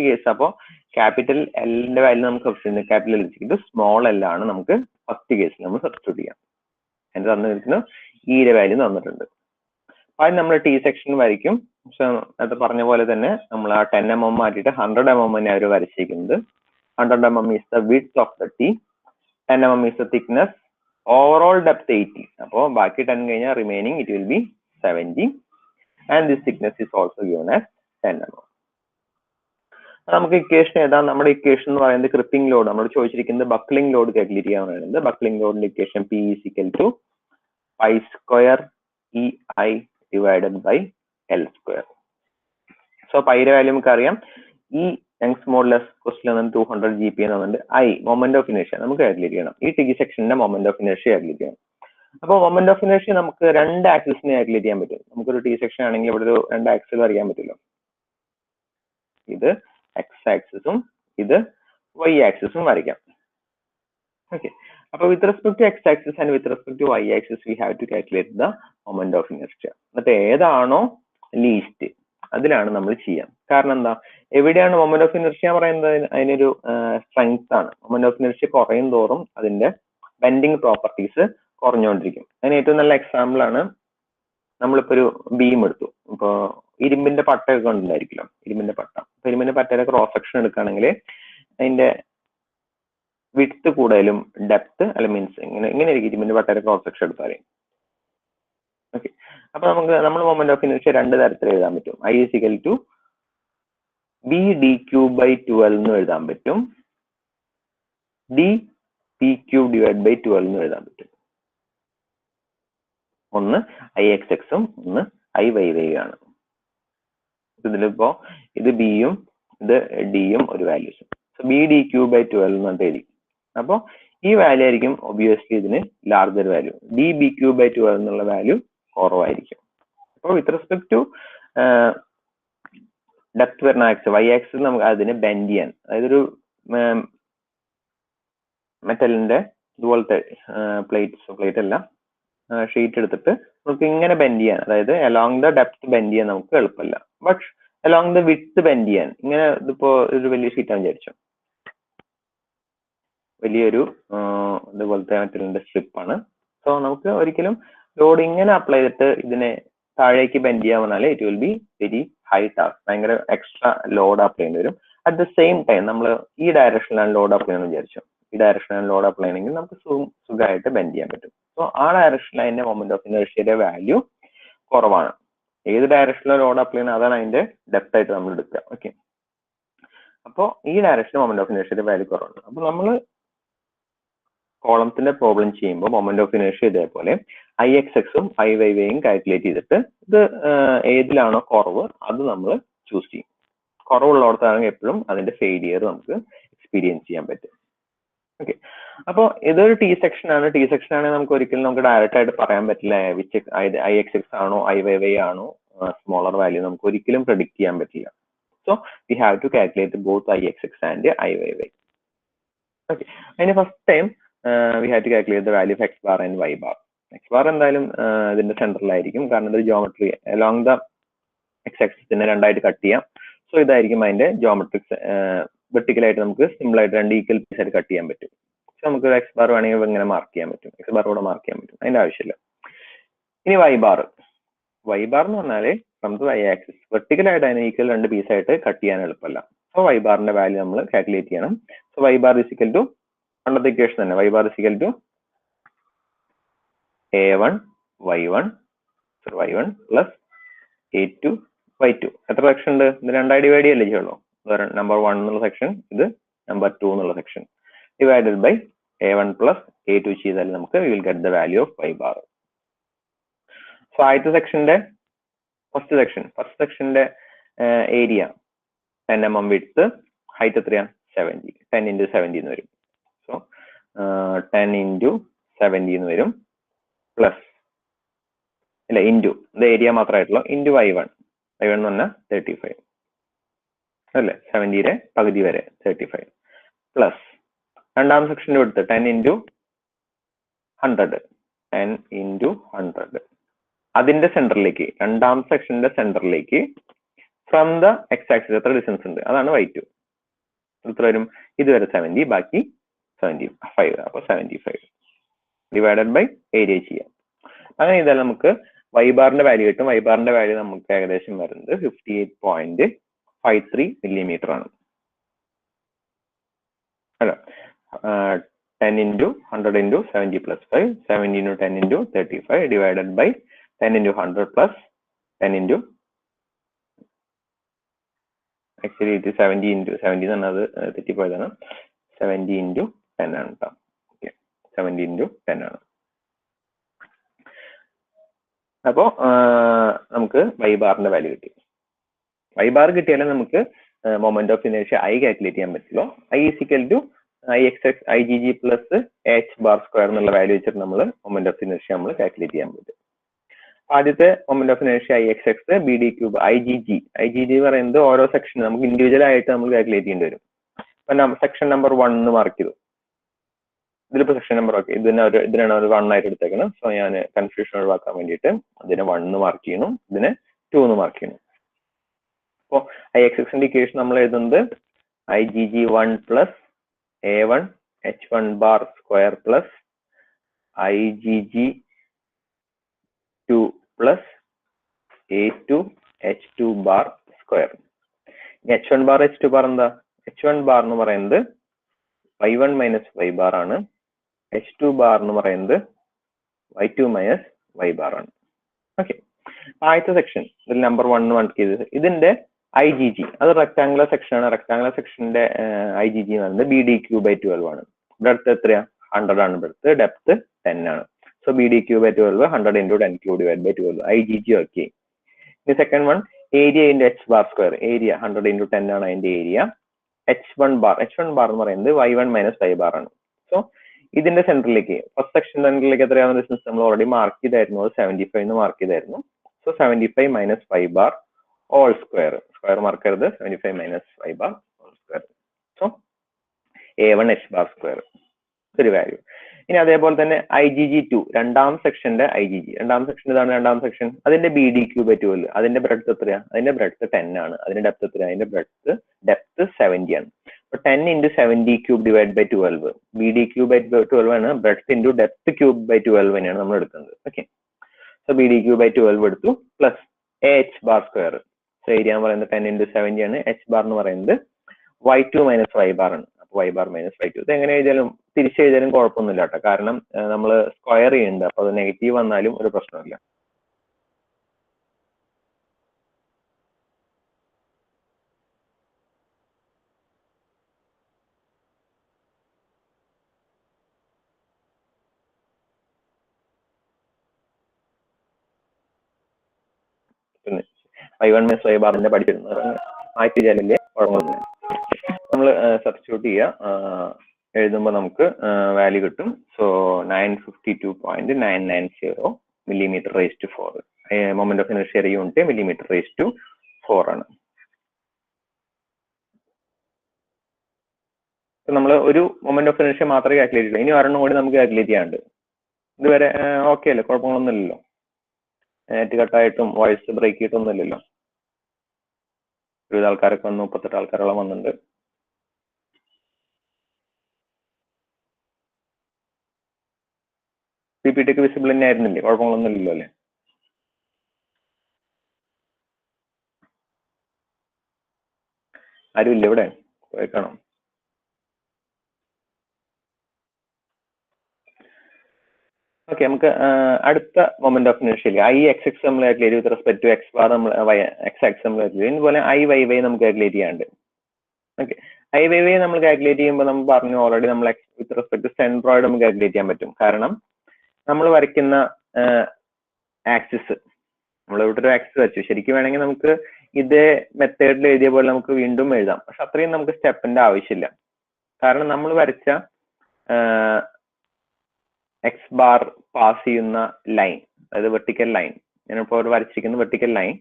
കേസ് അപ്പോൾ ക്യാപിറ്റൽ എല്ലിന്റെ വാല്യൂ നമുക്ക് ക്യാപിറ്റൽ എൽ വെച്ചിട്ട് സ്മോൾ L ആണ് നമുക്ക് ഫസ്റ്റ് കേസിൽ നമ്മൾ സബ്സ്റ്റിറ്റ്യൂട്ട് ചെയ്യാം. എന്റെ തന്നിരിക്കുന്ന ഈയുടെ വാല്യൂ തന്നിട്ടുണ്ട്. അപ്പൊ അത് നമ്മൾ T സെക്ഷൻ വരയ്ക്കും. പക്ഷെ അത് പറഞ്ഞ പോലെ തന്നെ നമ്മൾ ആ 10 mm മാറ്റിയിട്ട് 100 mm തന്നെ അവർ വരച്ചിരിക്കുന്നത്. 100 mm is the width of the T, 10 mm is the thickness, overall depth 80. അപ്പോൾ ബാക്കി 10 കഴിഞ്ഞാൽ remaining it will be 70 and this thickness is also given as 10 mm. നമുക്ക് ഇക്വേഷൻ ഏതാ? നമ്മുടെ ഇക്വേഷൻ എന്ന് പറയുന്നത് ക്രിപ്പിംഗ് ലോഡ്. നമ്മൾ ചോദിച്ചിരിക്കുന്നത് ബക്ലിംഗ് ലോഡ് കാൽക്കുലേറ്റ് ചെയ്യാൻ പറയുന്നത്. ബക്ലിംഗ് ലോഡിന്റെ equation P is equal to pi square EI divided by L square. So പൈയുടെ വാല്യൂ നമുക്ക് അറിയാം. ഈ യങ്സ് മോഡുലസ് ക്വസ്റ്റിൽ 200 GPa എന്നുണ്ട്. I മൊമെന്റ് ഓഫ് ഇനേർഷ്യ നമുക്ക് കാൽക്കുലേറ്റ് ചെയ്യണം. ഈ ടി സെക്ഷന്റെ മൊമെന്റ് ഓഫ് ഇനേർഷ്യ കാൽക്കുലേറ്റ് ചെയ്യണം. അപ്പോൾ മൊമെന്റ് ഓഫ് ഇനേർഷ്യ നമുക്ക് രണ്ട് ആക്സിസിനെ കാൽക്കുലേറ്റ് ചെയ്യാൻ പറ്റും. നമുക്കൊരു ടി സെക്ഷൻ ആണെങ്കിൽ ഇവിടെ ഒരു രണ്ട് ആക്സിൽ വരയ്ക്കാൻ പറ്റുമല്ലോ. ഇത് എക്സ് ആക്സിസും ഇത് വൈ ആക്സിസും വരയ്ക്കാം. ഓക്കെ, അപ്പൊ with respect to X axis and with respect to Y axis we have to calculate the moment of inertia. എന്നിട്ട് ഏതാണോ ലീസ്റ്റ് അതിലാണ് നമ്മൾ ചെയ്യാം. കാരണം എന്താ, എവിടെയാണ് മൊമെന്റ് ഓഫ് ഇനേർഷ്യ പറയുന്നത്? അതിനൊരു സ്ട്രെങ്ത് ആണ്. മൊമെന്റ് ഓഫ് ഇനേർഷ്യ കുറയും തോറും അതിന്റെ ബെൻഡിങ് പ്രോപ്പർട്ടീസ് കുറഞ്ഞുകൊണ്ടിരിക്കും. അതിന് ഏറ്റവും നല്ല എക്സാമ്പിൾ ആണ് നമ്മളിപ്പോ ഒരു ബീം എടുത്തു. ഇപ്പോ ഇരുമ്പിന്റെ പട്ടയൊക്കെ ഉണ്ടായിരിക്കുമല്ലോ, ഇരുമ്പിന്റെ പട്ട. അപ്പൊ ഇരുമ്പിന്റെ പട്ടയുടെ ക്രോസ് സെക്ഷൻ എടുക്കുകയാണെങ്കിൽ അതിന്റെ വിഡ്ത്ത് കൂടുതലും ഡെപ്ത് അല്ല മീൻസ് ഇങ്ങനെ ആയിരിക്കും ഇരുമ്പിന്റെ പട്ടയുടെ ക്രോസ് സെക്ഷൻ എടുത്താൽ. ഓക്കെ, അപ്പൊ നമ്മൾ മൊമെന്റ് ഓഫ് ഇനേർഷ്യ രണ്ട് തരത്തിൽ എഴുതാൻ പറ്റും. I is equal to BdQ/12 എന്ന് എഴുതാൻ പറ്റും, dPQ/12 എന്ന് എഴുതാൻ പറ്റും. ഒന്ന് IXX ഉം ഒന്ന് IYY ആണ്. ഇതിലിപ്പോ ഇത് ബിയും ഇത് ഡിയും ഒരു വാല്യൂസും. സോ BdQ/12 എന്ന് പറഞ്ഞിട്ട് എഴുതി. അപ്പൊ ഈ വാല്യൂ ആയിരിക്കും ഒബിയസ്ലി ഇതിന് ലാർജർ വാല്യൂ. dBQ/12 എന്നുള്ള വാല്യൂ കുറവായിരിക്കും. അപ്പോൾ വിത്ത് റെസ്പെക്ട് ടു ഡെപ്ത് വരുന്ന ആക്സിസ് വൈ ആക്സിസ് നമുക്ക് അതിനെ ബെൻഡ് ചെയ്യാൻ, അതായത് ഒരു മെറ്റലിന്റെ ഇതുപോലത്തെ പ്ലേറ്റ് അല്ല ഷീറ്റ് എടുത്തിട്ട് നമുക്ക് ഇങ്ങനെ ബെൻഡ് ചെയ്യാൻ, അതായത് അലോങ് ദ ഡെപ്ത് ബെൻഡ് ചെയ്യാൻ നമുക്ക് എളുപ്പമല്ല. But along the width bend ചെയ്യാൻ ഇങ്ങനെ ഇതിപ്പോ ഒരു വലിയ ഷീറ്റാണ് വിചാരിച്ചു, വലിയൊരു ഇതുപോലത്തെ മെറ്റലിന്റെ സ്ട്രിപ്പാണ്. സോ നമുക്ക് ഒരിക്കലും ലോഡ് ഇങ്ങനെ അപ്ലൈ ചെയ്തിട്ട് ഇതിനെ താഴേക്ക് ബെൻഡ് ചെയ്യാൻ പറഞ്ഞാൽ it will be very high task. ഭയങ്കര എക്സ്ട്രാ ലോഡ് അപ്ലൈ ചെയ്യേണ്ടി വരും. അറ്റ് ദ സെയിം ടൈം നമ്മൾ ഈ ഡയറക്ഷനിലാണ് ലോഡ് അപ്ലൈ ചെയ്യുന്നത് വിചാരിച്ചു, ഈ ഡയറക്ഷനിലാണ് ലോഡ് അപ്ലൈ ചെയ്യണമെങ്കിൽ നമുക്ക് സുഖമായിട്ട് ബെൻഡ് ചെയ്യാൻ പറ്റും. സോ ആ ഡയറക്ഷനിൽ അതിന്റെ മൊമെന്റ് ഓഫ് ഇനേർഷ്യയുടെ വാല്യൂ കുറവാണ്. ഏത് ഡയറക്ഷനിലാണ് ലോഡ് അപ്ലൈ ചെയ്യുന്നത് അതാണ് അതിന്റെ ഡെപ്ത് ആയിട്ട് നമ്മൾ എടുക്കുക. ഓക്കെ, അപ്പോൾ ഈ ഡയറക്ഷനിൽ മൊമെന്റ് ഓഫ് ഇനേർഷ്യയുടെ വാല്യൂ കുറവാണ്. അപ്പൊ നമ്മൾ കോളത്തിന്റെ പ്രോബ്ലം ചെയ്യുമ്പോൾ മൊമെന്റ് ഓഫ് ഇനേർഷ്യ ഇതേപോലെ IXXും IYYയും കാൽക്കുലേറ്റ് ചെയ്തിട്ട് ഇത് ഏതിലാണോ കുറവ് അത് നമ്മൾ ചൂസ് ചെയ്യും. കുറവുള്ളിടത്താണെങ്കിൽ എപ്പോഴും അതിന്റെ ഫെയിലിയർ നമുക്ക് എക്സ്പീരിയൻസ് ചെയ്യാൻ പറ്റും. ഓക്കെ, അപ്പോൾ ഇതൊരു ടി സെക്ഷൻ ആണ്. ടി സെക്ഷൻ ആണെങ്കിൽ നമുക്ക് ഒരിക്കലും നമുക്ക് ഡയറക്റ്റ് ആയിട്ട് പറയാൻ പറ്റില്ല വിച്ച് IXX ആണോ IYY ആണോ സ്മോളർ വാല്യൂ നമുക്ക് ഒരിക്കലും പ്രെഡിക്റ്റ് ചെയ്യാൻ പറ്റില്ല. So we have to calculate both IXX and IYY. Okay, അതിന് first time we have to calculate the value of x bar and y bar. X bar എന്തായാലും ഇതിന്റെ സെന്ററിലായിരിക്കും, കാരണം ഇത് ജോമെട്രി അലോങ് ദ എക്സ് ആക്സിസിനെ രണ്ടായിട്ട് കട്ട് ചെയ്യാം. സോ ഇതായിരിക്കും അതിന്റെ ജോമെട്രിക് വെർട്ടിക്കലായിട്ട് നമുക്ക് സിമ്പിൾ ആയിട്ട് രണ്ട് ഈക്വൽ പീസ് ആയിട്ട് കട്ട് ചെയ്യാൻ പറ്റും. സോ നമുക്ക് എക്സ് ബാർ വേണമെങ്കിൽ ഇങ്ങനെ മാർക്ക് ചെയ്യാൻ പറ്റും, എക്സ് ബാർ കൂടെ മാർക്ക് ചെയ്യാൻ പറ്റും, അതിന്റെ ആവശ്യമില്ല. ഇനി y bar എന്ന് പറഞ്ഞാല് ഫ്രം ദ y ആക്സിസ് വെർട്ടിക്കലായിട്ട് അതിന് ഈക്വൽ രണ്ട് പീസായിട്ട് കട്ട് ചെയ്യാൻ എളുപ്പമല്ല. സോ y barന്റെ വാല്യൂ നമ്മൾ കാൽക്കുലേറ്റ് ചെയ്യണം. So y bar is equal to പണ്ടത്തെ ഇക്വേഷൻ തന്നെ, y bar is equal to a1 y1 plus a2 y2. എത്ര സെക്ഷൻ ഉണ്ട്? ഇത് രണ്ടായി ഡിവൈഡ് ചെയ്യല്ലേ ചെയ്യുള്ളൂ. നമ്പർ 1 എന്നുള്ള സെക്ഷൻ, ഇത് നമ്പർ 2 എന്നുള്ള section, divided by a1 plus a2 ചെയ്താൽ നമുക്ക് we will get the value of y bar. So ആദ്യത്തെ സെക്ഷന്റെ ഫസ്റ്റ് സെക്ഷന്റെ ഏരിയ 10 mm വിഡ്ത്ത്, ഹൈറ്റ് എത്രയാ 70, 10 into 70 എന്ന് വരും. സോ 10 into 70 എന്ന് വരും, പ്ലസ് അല്ല ഇൻറ്റു ഇത് ഏരിയ മാത്രമായിട്ടുള്ള ഇൻറ്റു y1 എന്ന് പറഞ്ഞാൽ 35 അല്ലേ, 70യുടെ പകുതി വരെ 35, പ്ലസ് രണ്ടാം സെക്ഷൻ്റെ എടുത്ത് 10 into 100 അതിന്റെ സെന്ററിലേക്ക്, രണ്ടാം സെക്ഷന്റെ സെന്ററിലേക്ക് ഫ്രം ദ എക്സ് ആക്സിസ് എത്ര ഡിസ്റ്റൻസ് ഉണ്ട് അതാണ് y2. എത്ര വരും? ഇതുവരെ 70, ബാക്കി 75, അപ്പോൾ 75 ഡിവൈഡഡ് ബൈ ഏരിയ ചെയ്യാം. അങ്ങനെ ചെയ്താൽ നമുക്ക് y ബാറിന്റെ വാല്യൂ കിട്ടും. y ബാറിന്റെ വാല്യൂ നമുക്ക് ഏകദേശം വരുന്നത് 58.53 millimeter ആണ്. അല്ല 10 into 100 into 70 plus 5, 70 into 10 into 35 divided by 10 into 100 plus 10 into actually ഇത് 70 into 70 എന്ന് പറഞ്ഞത് തെറ്റിപ്പോയതാണ്. 70 into 10 ആണ് കേട്ടോ. ഓക്കെ, 70 into 10 ആണ്. അപ്പോ നമുക്ക് y ബാറിന്റെ വാല്യൂ കിട്ടി. y ബാർ കിട്ടിയാലേ നമുക്ക് moment of inertia I calculate ചെയ്യാൻ പറ്റുള്ളൂ. I is equal to IXX IgG plus h bar square എന്നുള്ള വാല്യൂ വെച്ചിട്ട് നമ്മൾ മൊമെന്റ് ഓഫ് ഇനേർഷ്യ നമ്മൾ കാൽക്കുലേറ്റ് ചെയ്യാൻ പറ്റും. ആദ്യത്തെ moment of inertia IXX BD cube IgG പറയുന്നത് ഓരോ സെക്ഷൻ നമുക്ക് ഇൻഡിവിജ്വൽ ആയിട്ട് നമ്മൾ കാൽക്കുലേറ്റ് ചെയ്യേണ്ടി വരും. അപ്പൊ സെക്ഷൻ നമ്പർ 1 എന്ന് മാർക്ക് ചെയ്തു. ഇതിലിപ്പോ സെക്ഷൻ നമ്പർ ഓക്കെ, ഇതിനാണ് ഒരു 1 ആയിട്ട് എടുത്തേക്കണം. സോ ഞാൻ കൺഫ്യൂഷൻ ഒഴിവാക്കാൻ വേണ്ടിയിട്ട് അതിനെ 1 എന്ന് മാർക്ക് ചെയ്യണം, ഇതിനെ 2 എന്ന് മാർക്ക് ചെയ്യണം. അപ്പോൾ IXXന്റെ ഇക്വേഷൻ നമ്മൾ എഴുതുന്നത് IgG1 plus A1 H1 bar square plus IgG2 plus A2 H2 bar square. H1 bar H2 bar എന്താ? H1 ബാർ എന്ന് പറയുന്നത് y1 മൈനസ് y ബാർ ആണ്. H2 ബാർ എന്ന് പറയുന്നത് y2 മൈനസ് y ബാർ ആണ്. ഓക്കെ, ആദ്യത്തെ സെക്ഷൻ ഇതിൽ നമ്പർ 1 മാർക്ക് ചെയ്തത്. ഇതിന്റെ IgG അത് റെക്ടാങ്കുലർ സെക്ഷൻ ആണ്. റെക്ടാങ്കുലർ സെക്ഷന്റെ IgG എന്ന് പറയുന്നത് BD3/12 ആണ്. ബ്രെഡ്ത്ത് എത്രയാ? 100 ആണ് ബ്രെഡ്ത്ത്, ഡെപ്ത് 10 ആണ്. So BD3/12 100 into 10 cube divided by 12 IgG. Okay, ഇനി second one area into h bar square. Area 100 into 10 ആണ് അതിന്റെ ഏരിയ. H1 ബാർ എന്ന് പറയുന്നത് y1 മൈനസ് y ബാർ ആണ്. സോ ഇതിന്റെ സെന്ററിലേക്ക് ഫസ്റ്റ് സെക്ഷൻ സെന്ററിലേക്ക് എത്രയാണ് ഡിസ്റ്റൻസ് നമ്മൾ ഓൾറെഡി മാർക്ക് ചെയ്തായിരുന്നു, 75 എന്ന് മാർക്ക് ചെയ്തായിരുന്നു. So 75 minus y bar all square, square mark ചെയ്തത് 75 minus y bar all square. So A1 h bar square ഒരു വാല്യൂ. ഇനി അതേപോലെ തന്നെ IgG2 രണ്ടാം സെക്ഷന്റെ IgG, രണ്ടാം സെക്ഷൻ ഇതാണ് രണ്ടാം സെക്ഷൻ. അതിന്റെ BD3/12 അതിന്റെ ബ്രെഡ്ത്ത് എത്രയാ? അതിന്റെ ബ്രെഡ്ത്ത് 10 ആണ്. അതിന്റെ ഡെപ്ത് എത്രയാ? അതിന്റെ ഡെപ്ത് 70 ആണ്. അപ്പൊ 10 into 70 cube divide by 12 BD3/12 ആണ്. Breadth into depth cube by 12 തന്നെയാണ് നമ്മൾ എടുക്കുന്നത്. ഓക്കെ, സോ BD3/12 എടുത്തു plus h bar square. So area എന്ന് പറയുന്നത് 10 into 70 ആണ്. h ബാർ എന്ന് പറയുന്നത് y2 മൈനസ് y ബാർ ആണ്. അപ്പൊ y ബാർ മൈനസ് y2 ഇത് എങ്ങനെ എഴുതിയാലും തിരിച്ചെഴുതിയാലും കുഴപ്പമൊന്നുമില്ല കേട്ടോ, കാരണം നമ്മൾ സ്ക്വയർ ചെയ്യുന്നുണ്ട്. അപ്പൊ അത് നെഗറ്റീവ് വന്നാലും ഒരു പ്രശ്നമില്ല. പിന്നെ y1 മൈനസ് y ബാറിന്റെ പഠിച്ചിരുന്നത് മാറ്റി ചെയ്യാലല്ലേ കുഴപ്പമൊന്നുമില്ല. നമ്മൾ സബ്സ്റ്റിറ്റ്യൂട്ട് ചെയ്യുക, എഴുതുമ്പോൾ നമുക്ക് വാല്യൂ കിട്ടും. So 952.990 millimeter raised to 4. Moment of inertia unit millimeter raised to 4 ആണ്. നമ്മൾ ഒരു മൊമെന്റ് ഓഫ് ഇനർഷ്യ മാത്രമേ കാൽക്കുലേറ്റ് ചെയ്യൂ. ഇനി ഒരെണ്ണം കൂടി നമുക്ക് കാൽക്കുലേറ്റ് ചെയ്യാണ്ട്. ഇതുവരെ ഓക്കെ അല്ലേ? കുഴപ്പങ്ങളൊന്നുമില്ലല്ലോ? നെറ്റ് കട്ടായിട്ടും വോയിസ് ബ്രേക്ക് ചെയ്തിട്ടൊന്നും ഇല്ലല്ലോ? 20 ആൾക്കാരൊക്കെ വന്നു, 38 ആൾക്കാരോളം വന്നിട്ടുണ്ട്. PPT ഒക്കെ വിസിബിൾ തന്നെ ആയിരുന്നില്ലേ? കുഴപ്പങ്ങളൊന്നും ഇല്ലല്ലോ അല്ലേ? ആരും ഇല്ല ഇവിടെ? പോയേക്കാണോ? ഓക്കെ, നമുക്ക് അടുത്ത മൊമെന്റ് ഓഫ് ഇനർഷ്യ IXX നമ്മൾ calculate with respect to X bar നമ്മൾ XX നമ്മൾ കാൽക്കുലേറ്റ് ചെയ്യും. ഇതുപോലെ IYY നമുക്ക് കാൽക്കുലേറ്റ് ചെയ്യാണ്ട്. ഓക്കെ, IYY നമ്മൾ കാൽക്കുലേറ്റ് ചെയ്യുമ്പോൾ നമ്മൾ പറഞ്ഞു ഓൾറെഡി നമ്മൾ വിത്ത് റെസ്പെക്ട് ടു സെൻട്രോയിഡ് നമുക്ക് കാൽക്കുലേറ്റ് ചെയ്യാൻ പറ്റും. കാരണം നമ്മൾ വരയ്ക്കുന്ന ആക്സിസ്, നമ്മൾ ഇവിടെ ഒരു ആക്സിസ് വെച്ചു. ശരിക്കും വേണമെങ്കിൽ നമുക്ക് ഇതേ മെത്തേഡിൽ എഴുതിയ പോലെ നമുക്ക് വീണ്ടും എഴുതാം. പക്ഷെ അത്രയും നമുക്ക് സ്റ്റെപ്പിന്റെ ആവശ്യമില്ല. കാരണം നമ്മൾ വരച്ച എക്സ് ബാർ പാസ് ചെയ്യുന്ന ലൈൻ, അതായത് വെർട്ടിക്കൽ ലൈൻ, ഞാനിപ്പോൾ വരച്ചിരിക്കുന്ന വെർട്ടിക്കൽ ലൈൻ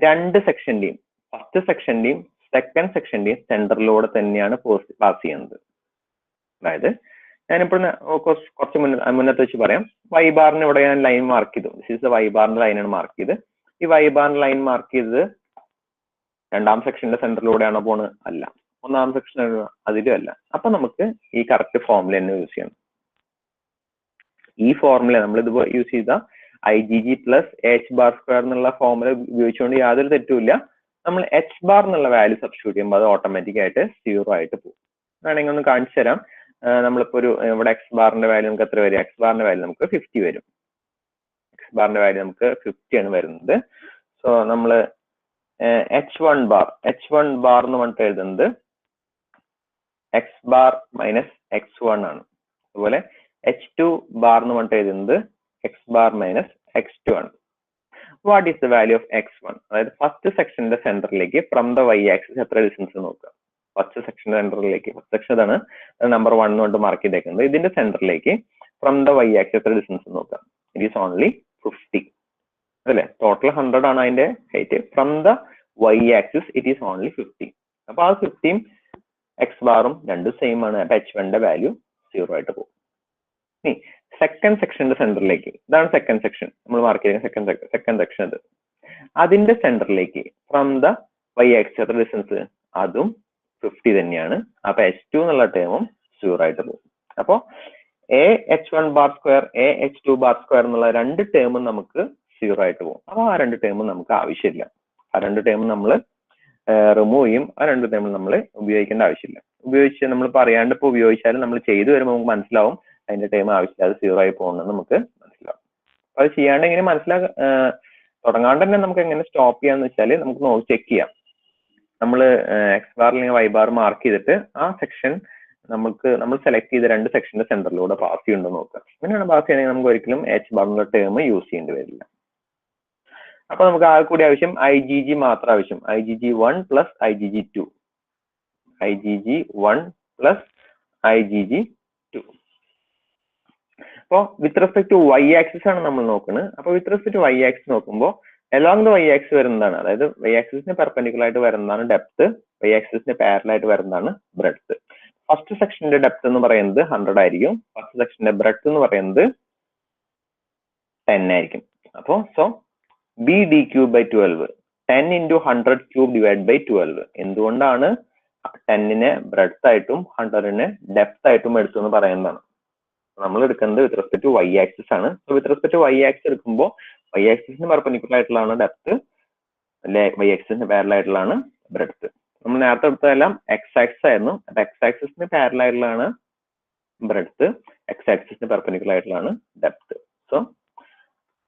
രണ്ട് സെക്ഷന്റെയും, ഫസ്റ്റ് സെക്ഷന്റെയും സെക്കൻഡ് സെക്ഷന്റെയും സെന്ററിലൂടെ തന്നെയാണ് പാസ് ചെയ്യുന്നത്. അതായത് ഞാനിപ്പോൾ കുറച്ച് മുന്നത്തെ വെച്ച് പറയാം. y ബാറിന് ഇവിടെ ഞാൻ ലൈൻ മാർക്ക് ചെയ്തു. ദിസ് ഈസ് ദ y ബാറിന്റെ ലൈനാണ് മാർക്ക് ചെയ്ത്. ഈ y ബാറിന്റെ ലൈൻ മാർക്ക് ചെയ്തത് രണ്ടാം സെക്ഷന്റെ സെന്ററിലൂടെയാണോ പോണ്? അല്ല. ഒന്നാം സെക്ഷൻ അതിലും അല്ല. അപ്പൊ നമുക്ക് ഈ കറക്റ്റ് ഫോർമുല തന്നെ യൂസ് ചെയ്യണം. ഈ ഫോർമുല നമ്മൾ ഇത് യൂസ് ചെയ്ത IgG plus h bar square എന്നുള്ള ഫോർമുല ഉപയോഗിച്ചുകൊണ്ട് യാതൊരു തെറ്റുമില്ല. നമ്മൾ h ബാർ എന്നുള്ള വാല്യൂ സബ്സ്റ്റിറ്റ്യൂട്ട് ചെയ്യുമ്പോൾ അത് ഓട്ടോമാറ്റിക് ആയിട്ട് 0 ആയിട്ട് പോകും. വേണമെങ്കിൽ ഒന്ന് കാണിച്ചു തരാം. നമ്മളിപ്പോ ഒരു ഇവിടെ എക്സ് ബാറിന്റെ വാല്യൂ നമുക്ക് എത്ര വരും? എക്സ് ബാറിന്റെ വാല്യൂ നമുക്ക് 50 വരും. എക്സ് ബാറിന്റെ വാല്യൂ നമുക്ക് 50 ആണ് വരുന്നത്. സോ നമ്മൾ h1 bar എന്ന് പറഞ്ഞിട്ട് എഴുതുന്നത് x bar മൈനസ് x1 ആണ്. അതുപോലെ h2 bar എന്ന് പറഞ്ഞിട്ട് എഴുതുന്നത് x bar മൈനസ് x2 ആണ്. What is the value of x1? അതായത് ഫസ്റ്റ് സെക്ഷന്റെ സെന്ററിലേക്ക് ഫ്രം ദ y ആക്സിസ് എത്ര ഡിസ്റ്റൻസ് നോക്കുക. ഫസ്റ്റ് സെക്ഷന്റെ സെന്ററിലേക്ക്, ഫസ്റ്റ് സെക്ഷൻ ഇതാണ്, നമ്പർ 1 കൊണ്ട് മാർക്ക് ചെയ്തേക്കുന്നത്. ഇതിന്റെ സെന്ററിലേക്ക് ഫ്രം ദ y ആക്സിസ് എത്ര ഡിസ്റ്റൻസ് നോക്കുക. ഇറ്റ് ഈസ് ഓൺലി 50 അല്ലേ? ടോട്ടൽ 100 ആണ് അതിന്റെ height. From the y axis it is only 50. അപ്പൊ ആ 50 x ബാറും രണ്ടും സെയിം ആണ്. അപ്പൊ h1ന്റെ വാല്യൂ 0 ആയിട്ട് പോകും. ഇനി സെക്കൻഡ് സെക്ഷന്റെ സെന്ററിലേക്ക്, ഇതാണ് സെക്കൻഡ് സെക്ഷൻ നമ്മൾ മാർക്ക് ചെയ്യുന്ന സെക്കൻഡ് സെക്ഷൻ. ഇത് അതിന്റെ സെന്ററിലേക്ക് ഫ്രം ദ y ആക്സിസ് എത്ര ഡിസ്റ്റൻസ്, അതും 50 തന്നെയാണ്. അപ്പൊ h2 എന്നുള്ള ടേമും 0 ആയിട്ട് പോകും. അപ്പോ h1 bar square h2 bar square എന്നുള്ള രണ്ട് ടേമും നമുക്ക് 0 ആയിട്ട് പോകും. അപ്പൊ ആ രണ്ട് ടേമും നമുക്ക് ആവശ്യമില്ല. ആ രണ്ട് ടേമും നമ്മൾ റിമൂവ് ചെയ്യും. ആ രണ്ട് ടേമും നമ്മൾ ഉപയോഗിക്കേണ്ട ആവശ്യമില്ല. ഉപയോഗിച്ച് നമ്മൾ പറയാണ്ട് ഇപ്പൊ ഉപയോഗിച്ചാലും നമ്മൾ ചെയ്തു വരുമ്പോൾ നമുക്ക് മനസ്സിലാവും അതിന്റെ ടൈം ആവശ്യമില്ലാതെ 0 ആയി പോകുന്നത് നമുക്ക് മനസ്സിലാവും. അത് ചെയ്യാണ്ട് എങ്ങനെ തുടങ്ങാണ്ട് തന്നെ നമുക്ക് എങ്ങനെ സ്റ്റോപ്പ് ചെയ്യാന്ന് വെച്ചാൽ നമുക്ക് ചെക്ക് ചെയ്യാം. നമ്മൾ എക്സ് ബാർ അല്ലെങ്കിൽ വൈ ബാർ മാർക്ക് ചെയ്തിട്ട് ആ സെക്ഷൻ നമ്മൾ സെലക്ട് ചെയ്ത രണ്ട് സെക്ഷന്റെ സെന്ററിലൂടെ പാസ് ചെയ്യുന്നുണ്ടോ നോക്കുക. അങ്ങനെയാണ് പാസ് ചെയ്യണമെങ്കിൽ നമുക്ക് ഒരിക്കലും എച്ച് ബാറിന്റെ ടേം യൂസ് ചെയ്യേണ്ടി വരില്ല. അപ്പൊ നമുക്ക് ആകെ കൂടി ആവശ്യം IgG മാത്രം ആവശ്യം. IgG1 plus IgG2. IgG1 plus IgG2. അപ്പൊ with respect to Y axis ആണ് നമ്മൾ നോക്കുന്നത്. അപ്പൊ with respect to Y axis നോക്കുമ്പോൾ അലോങ് ദ വൈ ആക്സിസ് വരുന്നതാണ്, അതായത് വൈ ആക്സിസിന് പെർപെൻഡിക്കുലർ ആയിട്ട് വരുന്നതാണ് ഡെപ്ത്, വൈ ആക്സിസിന് പാരലൽ ആയിട്ട് വരുന്നതാണ് ബ്രെഡ്ത്ത്. ഫസ്റ്റ് സെക്ഷന്റെ ഡെപ്ത് എന്ന് പറയുന്നത് 100 ആയിരിക്കും. ഫസ്റ്റ് സെക്ഷന്റെ ബ്രെഡ്ത്ത് എന്ന് പറയുന്നത് 10 ആയിരിക്കും. അപ്പോ so BD3/12 10 into 100 cube divided by 12. എന്തുകൊണ്ടാണ് 10നെ ബ്രെഡ്ത്ത് ആയിട്ടും 100നെ ഡെപ്ത് ആയിട്ടും എടുത്തു എന്ന് പറയുന്നതാണ്. നമ്മൾ എടുക്കുന്നത് with respect to Y axis ആണ്. So with respect to Y axis എടുക്കുമ്പോൾ വൈ ആക്സിസിന് പെർപെൻഡിക്കുലർ ആയിട്ടുള്ളതാണ് ഡെപ്ത്, അല്ലെ വൈ ആക്സിസിന് പാരലൽ ആയിട്ടുള്ളതാണ് ബ്രെഡ്ത്ത്. നമ്മൾ നേരത്തെ എടുത്തതെല്ലാം എക്സ് ആക്സിസ് ആയിരുന്നു. അപ്പൊ എക്സ് ആക്സിസിന് പാരലൽ ആയിട്ടുള്ളതാണ് ബ്രെഡ്ത്ത്, എക്സ് ആക്സിസിന് പെർപെൻഡിക്കുലർ ആയിട്ടുള്ളതാണ് depth. So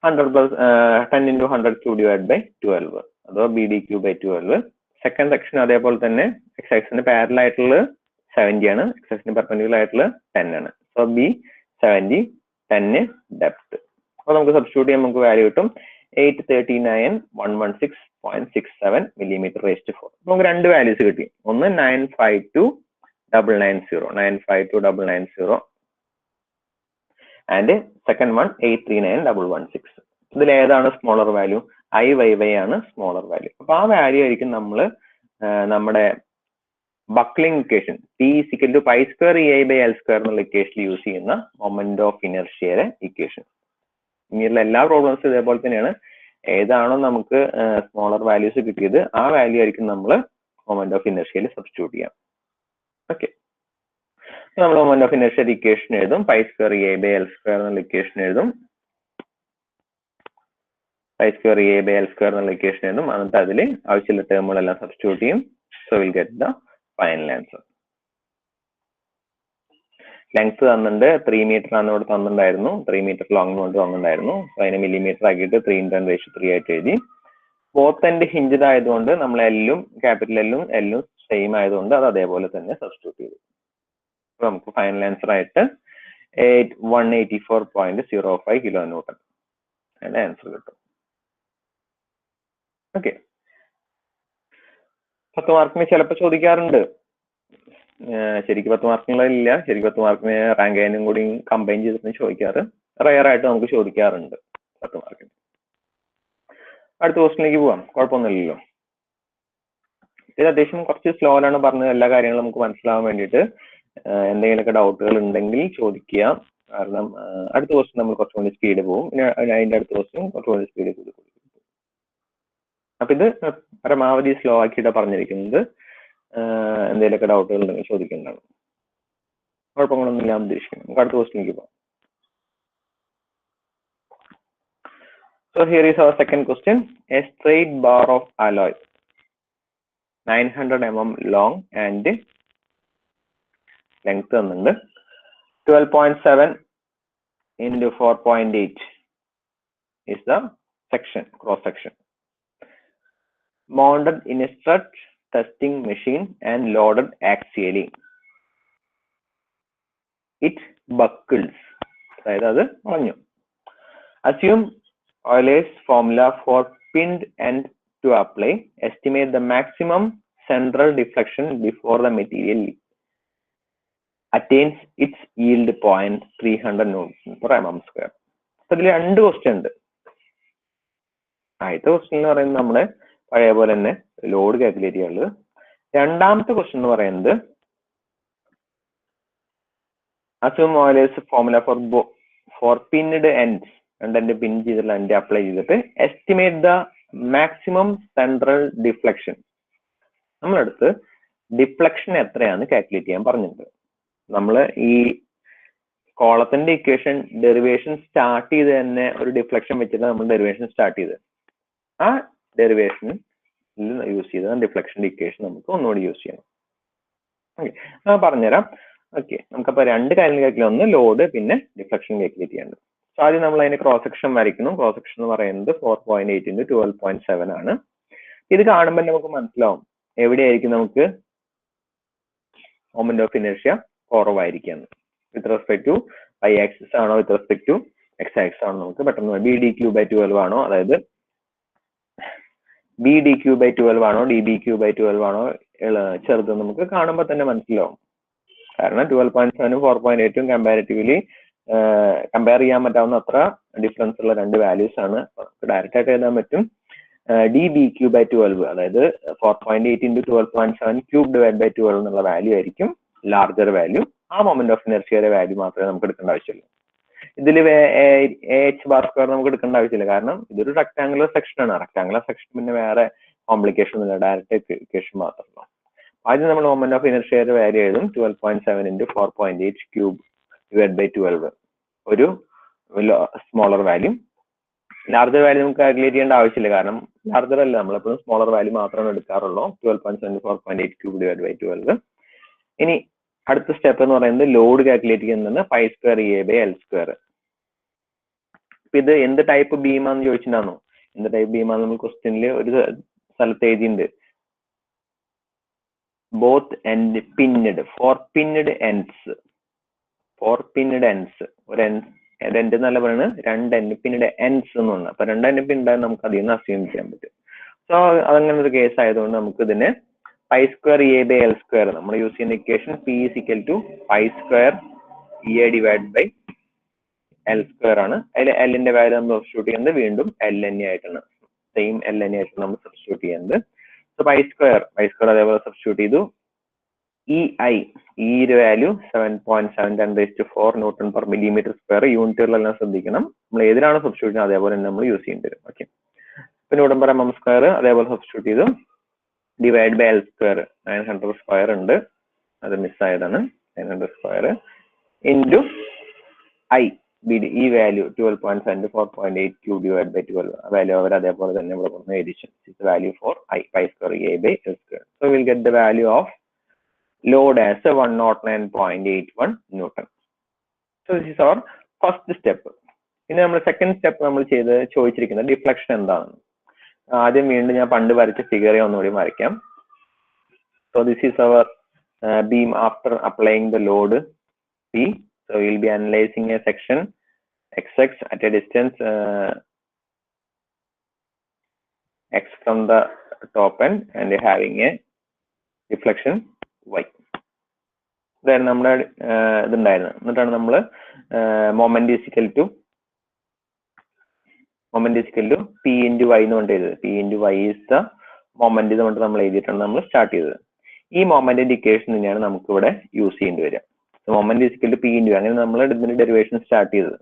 100 plus 10 into 100 cube divided by 12, അഥവാ BD3/12. സെക്കൻഡ് സെക്ഷൻ അതേപോലെ തന്നെ എക്സ് ആക്സിസിന് പാരലൽ ആയിട്ടുള്ളത് 70 ആണ്, എക്സ് ആക്സിസിന് പെർപെൻഡിക്കുലർ ആയിട്ടുള്ളത് 10 ആണ്. So B70, 10 depth. അപ്പൊ നമുക്ക് സബ്സ്റ്റിറ്റ്യൂട്ട് ചെയ്യാൻ നമുക്ക് വാല്യൂ കിട്ടും 839,116.67 mm/4. നമുക്ക് രണ്ട് വാല്യൂസ് കിട്ടി. ഒന്ന് 952,990 ആൻഡ് സെക്കൻഡ് വൺ 839,116. ഇതിൽ ഏതാണ് സ്മോളർ വാല്യൂ? IYY ആണ് സ്മോളർ വാല്യൂ. അപ്പൊ ആ വാല്യൂ ആയിരിക്കും നമ്മൾ നമ്മുടെ ബക്ലിംഗ് ഇക്വേഷൻ P=π² EI/L² എന്നുള്ള ഇക്വേഷൻ യൂസ് ചെയ്യുന്ന മൊമെന്റ് ഓഫ് ഇനർഷ്യയുടെ ഇക്വേഷൻ. ഇനിയുള്ള എല്ലാ പ്രോബ്ലംസും ഇതേപോലെ തന്നെയാണ്. ഏതാണോ നമുക്ക് സ്മോളർ വാല്യൂസ് കിട്ടിയത് ആ വാല്യൂ ആയിരിക്കും നമ്മൾ മൊമെന്റ് ഓഫ് ഇനർഷ്യയിൽ സബ്സ്റ്റിറ്റ്യൂട്ട് ചെയ്യാം. ഓക്കെ, നമ്മൾ മൊമെന്റ് ഓഫ് ഇനർഷ്യ ഇക്വേഷൻ എഴുതും. π² EI/L² എന്നുള്ള ഇക്വേഷൻ എഴുതും. π² EI/L² എന്നുള്ള ഇക്വേഷൻ എഴുതും. എന്നിട്ട് അതിൽ ആവശ്യമുള്ള ടേമുകളെല്ലാം സബ്സ്റ്റിറ്റ്യൂട്ട് ചെയ്യും. So will get the final answer. Length തന്നിട്ടുണ്ട് 3 മീറ്റർ ആണ് ഇവിടെ തന്നിട്ടുണ്ടായിരുന്നു. 3 മീറ്റർ ലോങ് കൊണ്ട് തന്നിട്ടുണ്ടായിരുന്നു. അതിനെ മില്ലിമീറ്റർ ആക്കിയിട്ട് 3 × 10⁻³ എഴുതി. ബോത്ത് എൻഡ് ഹിഞ്ചഡ് ആയതുകൊണ്ട് നമ്മൾ എല്ലും ക്യാപിറ്റൽ എല്ലും സെയിം ആയതുകൊണ്ട് അത് അതേപോലെ തന്നെ സബ്സ്റ്റിറ്റ്യൂട്ട് ചെയ്തു. നമുക്ക് ഫൈനൽ ആൻസർ ആയിട്ട് 184.05 kN അതിന്റെ ആൻസർ കിട്ടും. ഓക്കെ, 10 മാർക്കിന് ചിലപ്പോൾ ചോദിക്കാറുണ്ട്. ശരിക്കും 10 മാർക്കിനുള്ളതില്ല, ശരിക്കും 10 മാർക്കിന് റാങ്ക് ആയാലും കൂടി കമ്പൈൻ ചെയ്തിട്ട് ചോദിക്കാറ് റയർ ആയിട്ട് നമുക്ക് ചോദിക്കാറുണ്ട് 10 മാർക്കിന്. അടുത്ത ക്വസ്റ്റിനിലേക്ക് പോവാം, കുഴപ്പമൊന്നുമില്ലല്ലോ. ഇത് അത്യാവശ്യം കുറച്ച് സ്ലോയിലാണ് പറഞ്ഞത്, എല്ലാ കാര്യങ്ങളും നമുക്ക് മനസ്സിലാവാൻ വേണ്ടിയിട്ട്. എന്തെങ്കിലുമൊക്കെ ഡൗട്ടുകൾ ഉണ്ടെങ്കിൽ ചോദിക്കുക. കാരണം അടുത്ത ക്വസ്റ്റ്യൻ നമ്മൾ കുറച്ചുകൂടി സ്പീഡ് പോകും, പിന്നെ അതിന്റെ അടുത്ത ക്വസ്റ്റ്യൻ കുറച്ചുകൂടി സ്പീഡ് കൂടി. അപ്പൊ ഇത് പരമാവധി സ്ലോ ആക്കിയിട്ടാണ് പറഞ്ഞിരിക്കുന്നത്. എന്തെങ്കിലുമൊക്കെ ഡൗട്ടുകൾ ഉണ്ടെങ്കിൽ ചോദിക്കേണ്ടതാണ്. കുഴപ്പങ്ങളൊന്നും ഇല്ലാന്ന് ഉദ്ദേശിക്കുന്നു. നമുക്ക് അടുത്ത ക്വസ്റ്റ്യനിലേക്ക് പോകാം. So here is our second question. A straight bar of alloy 900 mm long and length തന്നിട്ടുണ്ട് 12.7 into 4.8 is the section, cross section. mounted in a strut testing machine and loaded axially. It buckles. അതായത് അത് വളഞ്ഞു. Assume Euler's formula for pinned end to apply. Estimate the maximum central deflection before the material attains its yield point 300 Newton per mm square. അതിൽ രണ്ട് ക്വസ്റ്റ്യൻ ഉണ്ട്. ആദ്യത്തെ ക്വസ്റ്റ്യൻ എന്ന് പറയുന്നത് നമ്മുടെ പഴയ പോലെ തന്നെ ലോഡ് കാൽക്കുലേറ്റ് ചെയ്യാനുള്ളത്. രണ്ടാമത്തെ ക്വസ്റ്റ്യൻ എന്ന് പറയുന്നത് assume Euler's formula for pinned ends, രണ്ടെണ്ണം പിൻ ചെയ്തിട്ടുള്ള എൻഡ് അപ്ലൈ ചെയ്തിട്ട് estimate the maximum central deflection. നമ്മളടുത്ത് ഡിഫ്ലക്ഷൻ എത്രയാണെന്ന് കാൽക്കുലേറ്റ് ചെയ്യാൻ പറഞ്ഞിട്ടുണ്ട്. നമ്മൾ ഈ കോളത്തിന്റെ ഇക്വേഷൻ ഡെറിവേഷൻ സ്റ്റാർട്ട് ചെയ്ത് തന്നെ ഒരു ഡിഫ്ലക്ഷൻ വെച്ചിട്ട് നമ്മൾ ഡെറിവേഷൻ സ്റ്റാർട്ട് ചെയ്ത് ആ ഡെറിവേഷൻ യൂസ് ചെയ്ത ഡിഫ്ലക്ഷന്റെ ഇക്വേഷൻ നമുക്ക് ഒന്നുകൂടി യൂസ് ചെയ്യണം. ഓക്കെ, പറഞ്ഞുതരാം. ഓക്കെ, നമുക്കപ്പോൾ രണ്ട് കാര്യങ്ങൾ കാൽക്കുലേറ്റ്, ഒന്ന് ലോഡ്, പിന്നെ ഡിഫ്ലക്ഷൻ കാൽക്കുലേറ്റ് ചെയ്യേണ്ടത്. സോ ആദ്യം നമ്മൾ അതിന്റെ ക്രോസ് സെക്ഷൻ വരയ്ക്കുന്നു. ക്രോസ് സെക്ഷൻ എന്ന് പറയുന്നത് 4.8 into 12.7 ആണ്. ഇത് കാണുമ്പോൾ നമുക്ക് മനസ്സിലാവും എവിടെയായിരിക്കും നമുക്ക് മൊമെന്റ് ഓഫ് ഇനർഷ്യ കുറവായിരിക്കും. With respect to y axis ആണോ with respect to x axis ആണോ നമുക്ക് പെട്ടെന്ന് BdQ/12 ആണോ, അതായത് BdQ/12 ആണോ dBQ/12 ആണോ ചെറുത് നമുക്ക് കാണുമ്പോൾ തന്നെ മനസ്സിലാവും. കാരണം 12.7 4.8 കമ്പാരിറ്റീവ്ലി കമ്പയർ ചെയ്യാൻ പറ്റാവുന്ന അത്ര ഡിഫറൻസ് ഉള്ള രണ്ട് വാല്യൂസ് ആണ്. ഡയറക്റ്റ് ആയിട്ട് എഴുതാൻ പറ്റും dBQ/12, അതായത് 4.8 into 12.7 ക്യൂബ് ഡിവൈഡ് ബൈ 12 എന്നുള്ള വാല്യൂ ആയിരിക്കും ലാർജർ വാല്യൂ. ആ മൊമെന്റ് ഓഫ് ഇനർഷ്യയുടെ വാല്യൂ മാത്രമേ നമുക്ക് എടുക്കേണ്ട ആവശ്യമുള്ളൂ. ഇതിൽ h² നമുക്ക് എടുക്കേണ്ട ആവശ്യമില്ല, കാരണം ഇതൊരു റെക്ടാങ്കുലർ സെക്ഷൻ ആണ്. റെക്ടാങ്കുലർ സെക്ഷൻ പിന്നെ വേറെ കോംപ്ലിക്കേഷൻ ഒന്നുമില്ല, ഡയറക്റ്റ് ഇക്വേഷൻ മാത്രമല്ല. ആദ്യം നമ്മൾ മൊമെന്റ് ഓഫ് ഇനർഷ്യയുടെ വാല്യൂ എഴുതും 12.7 into 4.8 ക്യൂബ് ഡിവൈഡ് ബൈ 12, ഒരു സ്മോളർ വാല്യൂ. ലാർജർ വാല്യൂ നമുക്ക് കാൽക്കുലേറ്റ് ചെയ്യേണ്ട ആവശ്യമില്ല, കാരണം ലാർജർ അല്ല, നമ്മളെപ്പോഴും സ്മോളർ വാല്യൂ മാത്രമേ എടുക്കാറുള്ളൂ. 12.7 4.8 ക്യൂബ് ഡിവൈഡ് ബൈ 12. ഇനി അടുത്ത സ്റ്റെപ്പ് എന്ന് പറയുന്നത് ലോഡ് കാൽക്കുലേറ്റ് ചെയ്യുന്നത് π² A/L². ഇത് എന്ത് ടൈപ്പ് ബീമാന്ന് ചോദിച്ചിട്ടുണ്ടാണോ? എന്ത് ടൈപ്പ് ബീമാന്ന് നമ്മൾ ക്വസ്റ്റ്യനിൽ ഒരു സ്ഥലത്ത് എഴുതിയിട്ടുണ്ട്. Both end pinned, for pinned ends. ഒരു എൻഡ് എന്നല്ല പറയുന്നത്, രണ്ട് എൻഡ് പിന്നീട് എൻഡ്സ് എന്ന് പറഞ്ഞു. അപ്പൊ രണ്ട് എൻഡ് പിന്നീട് നമുക്ക് അതിൽ നിന്ന് അസ്യൂം ചെയ്യാൻ പറ്റും. സോ അതങ്ങനെ ഒരു കേസ് ആയതുകൊണ്ട് നമുക്ക് ഇതിനെ π² A/L², നമ്മൾ യൂസ് ചെയ്യുന്ന equation P = π² EA divide by L² ആണ്. അതിൽ എല്ലിന്റെ വാല്യൂ നമ്മൾ സബ്സ്റ്റിറ്റ്യൂട്ട് ചെയ്യുന്നത് വീണ്ടും LNA ആയിട്ടാണ്. സെയിം LNA ആയിട്ട് നമ്മൾ സബ്സ്റ്റിറ്റ്യൂട്ട് ചെയ്യുന്നത്. സോ π² അതേപോലെ സബ്സ്റ്റിറ്റ്യൂട്ട് ചെയ്തു. EI value 7.710⁴ Newton per mm². യൂണിറ്റുകളെല്ലാം ശ്രദ്ധിക്കണം, നമ്മൾ ഏതിലാണ് സബ്സ്റ്റിറ്റ്യൂട്ട് ചെയ്യുന്നത് അതേപോലെ തന്നെ നമ്മൾ യൂസ് ചെയ്യേണ്ടി വരും. ഓക്കെ, പിന്നെ Newton per mm² അതേപോലെ സബ്സ്റ്റിറ്റ്യൂട്ട് ചെയ്തു. ഡിവൈഡ് ബൈ L², 900² ഉണ്ട്, അത് മിസ്സായതാണ്. 900² ഇൻറ്റു I BD, ഈ value 12.7 4.8 cube divide by 12, value അവർ അതേപോലെ തന്നെ ഇവിടെ കൊടുക്കുന്ന addition. Value four π² A/L². So we'll get the value of load as 109.81 Newton. So this is our first step. ഇനി നമ്മൾ സെക്കൻഡ് സ്റ്റെപ്പ് നമ്മൾ ചോദിച്ചിരിക്കുന്നത് ഡിഫ്ലക്ഷൻ എന്താണെന്ന്. ആദ്യം വീണ്ടും ഞാൻ പണ്ട് വരച്ച ഫിഗറെ ഒന്നുകൂടി വരയ്ക്കാം. So this is our beam after applying the load P. So we'll be analyzing a section XX at a distance X from the top end and having a deflection Y. ഇതായിരുന്നു നമ്മുടെ ഇതുണ്ടായിരുന്നു. എന്നിട്ടാണ് നമ്മൾ moment is equal to P into Y എന്ന് കൊണ്ട് എഴുതുന്നത്. P into Y is the moment എന്നുകൊണ്ട് നമ്മൾ എഴുതിയിട്ടാണ് നമ്മൾ സ്റ്റാർട്ട് ചെയ്തത്. ഈ മൊമെന്റിന്റെ ഇക്വേഷൻ തന്നെയാണ് നമുക്ക് ഇവിടെ യൂസ് ചെയ്യേണ്ടി വരിക. Moment is equal to P into Y. അങ്ങനെ നമ്മൾ ഇതിന്റെ ഡെറിവേഷൻ സ്റ്റാർട്ട് ചെയ്തത്.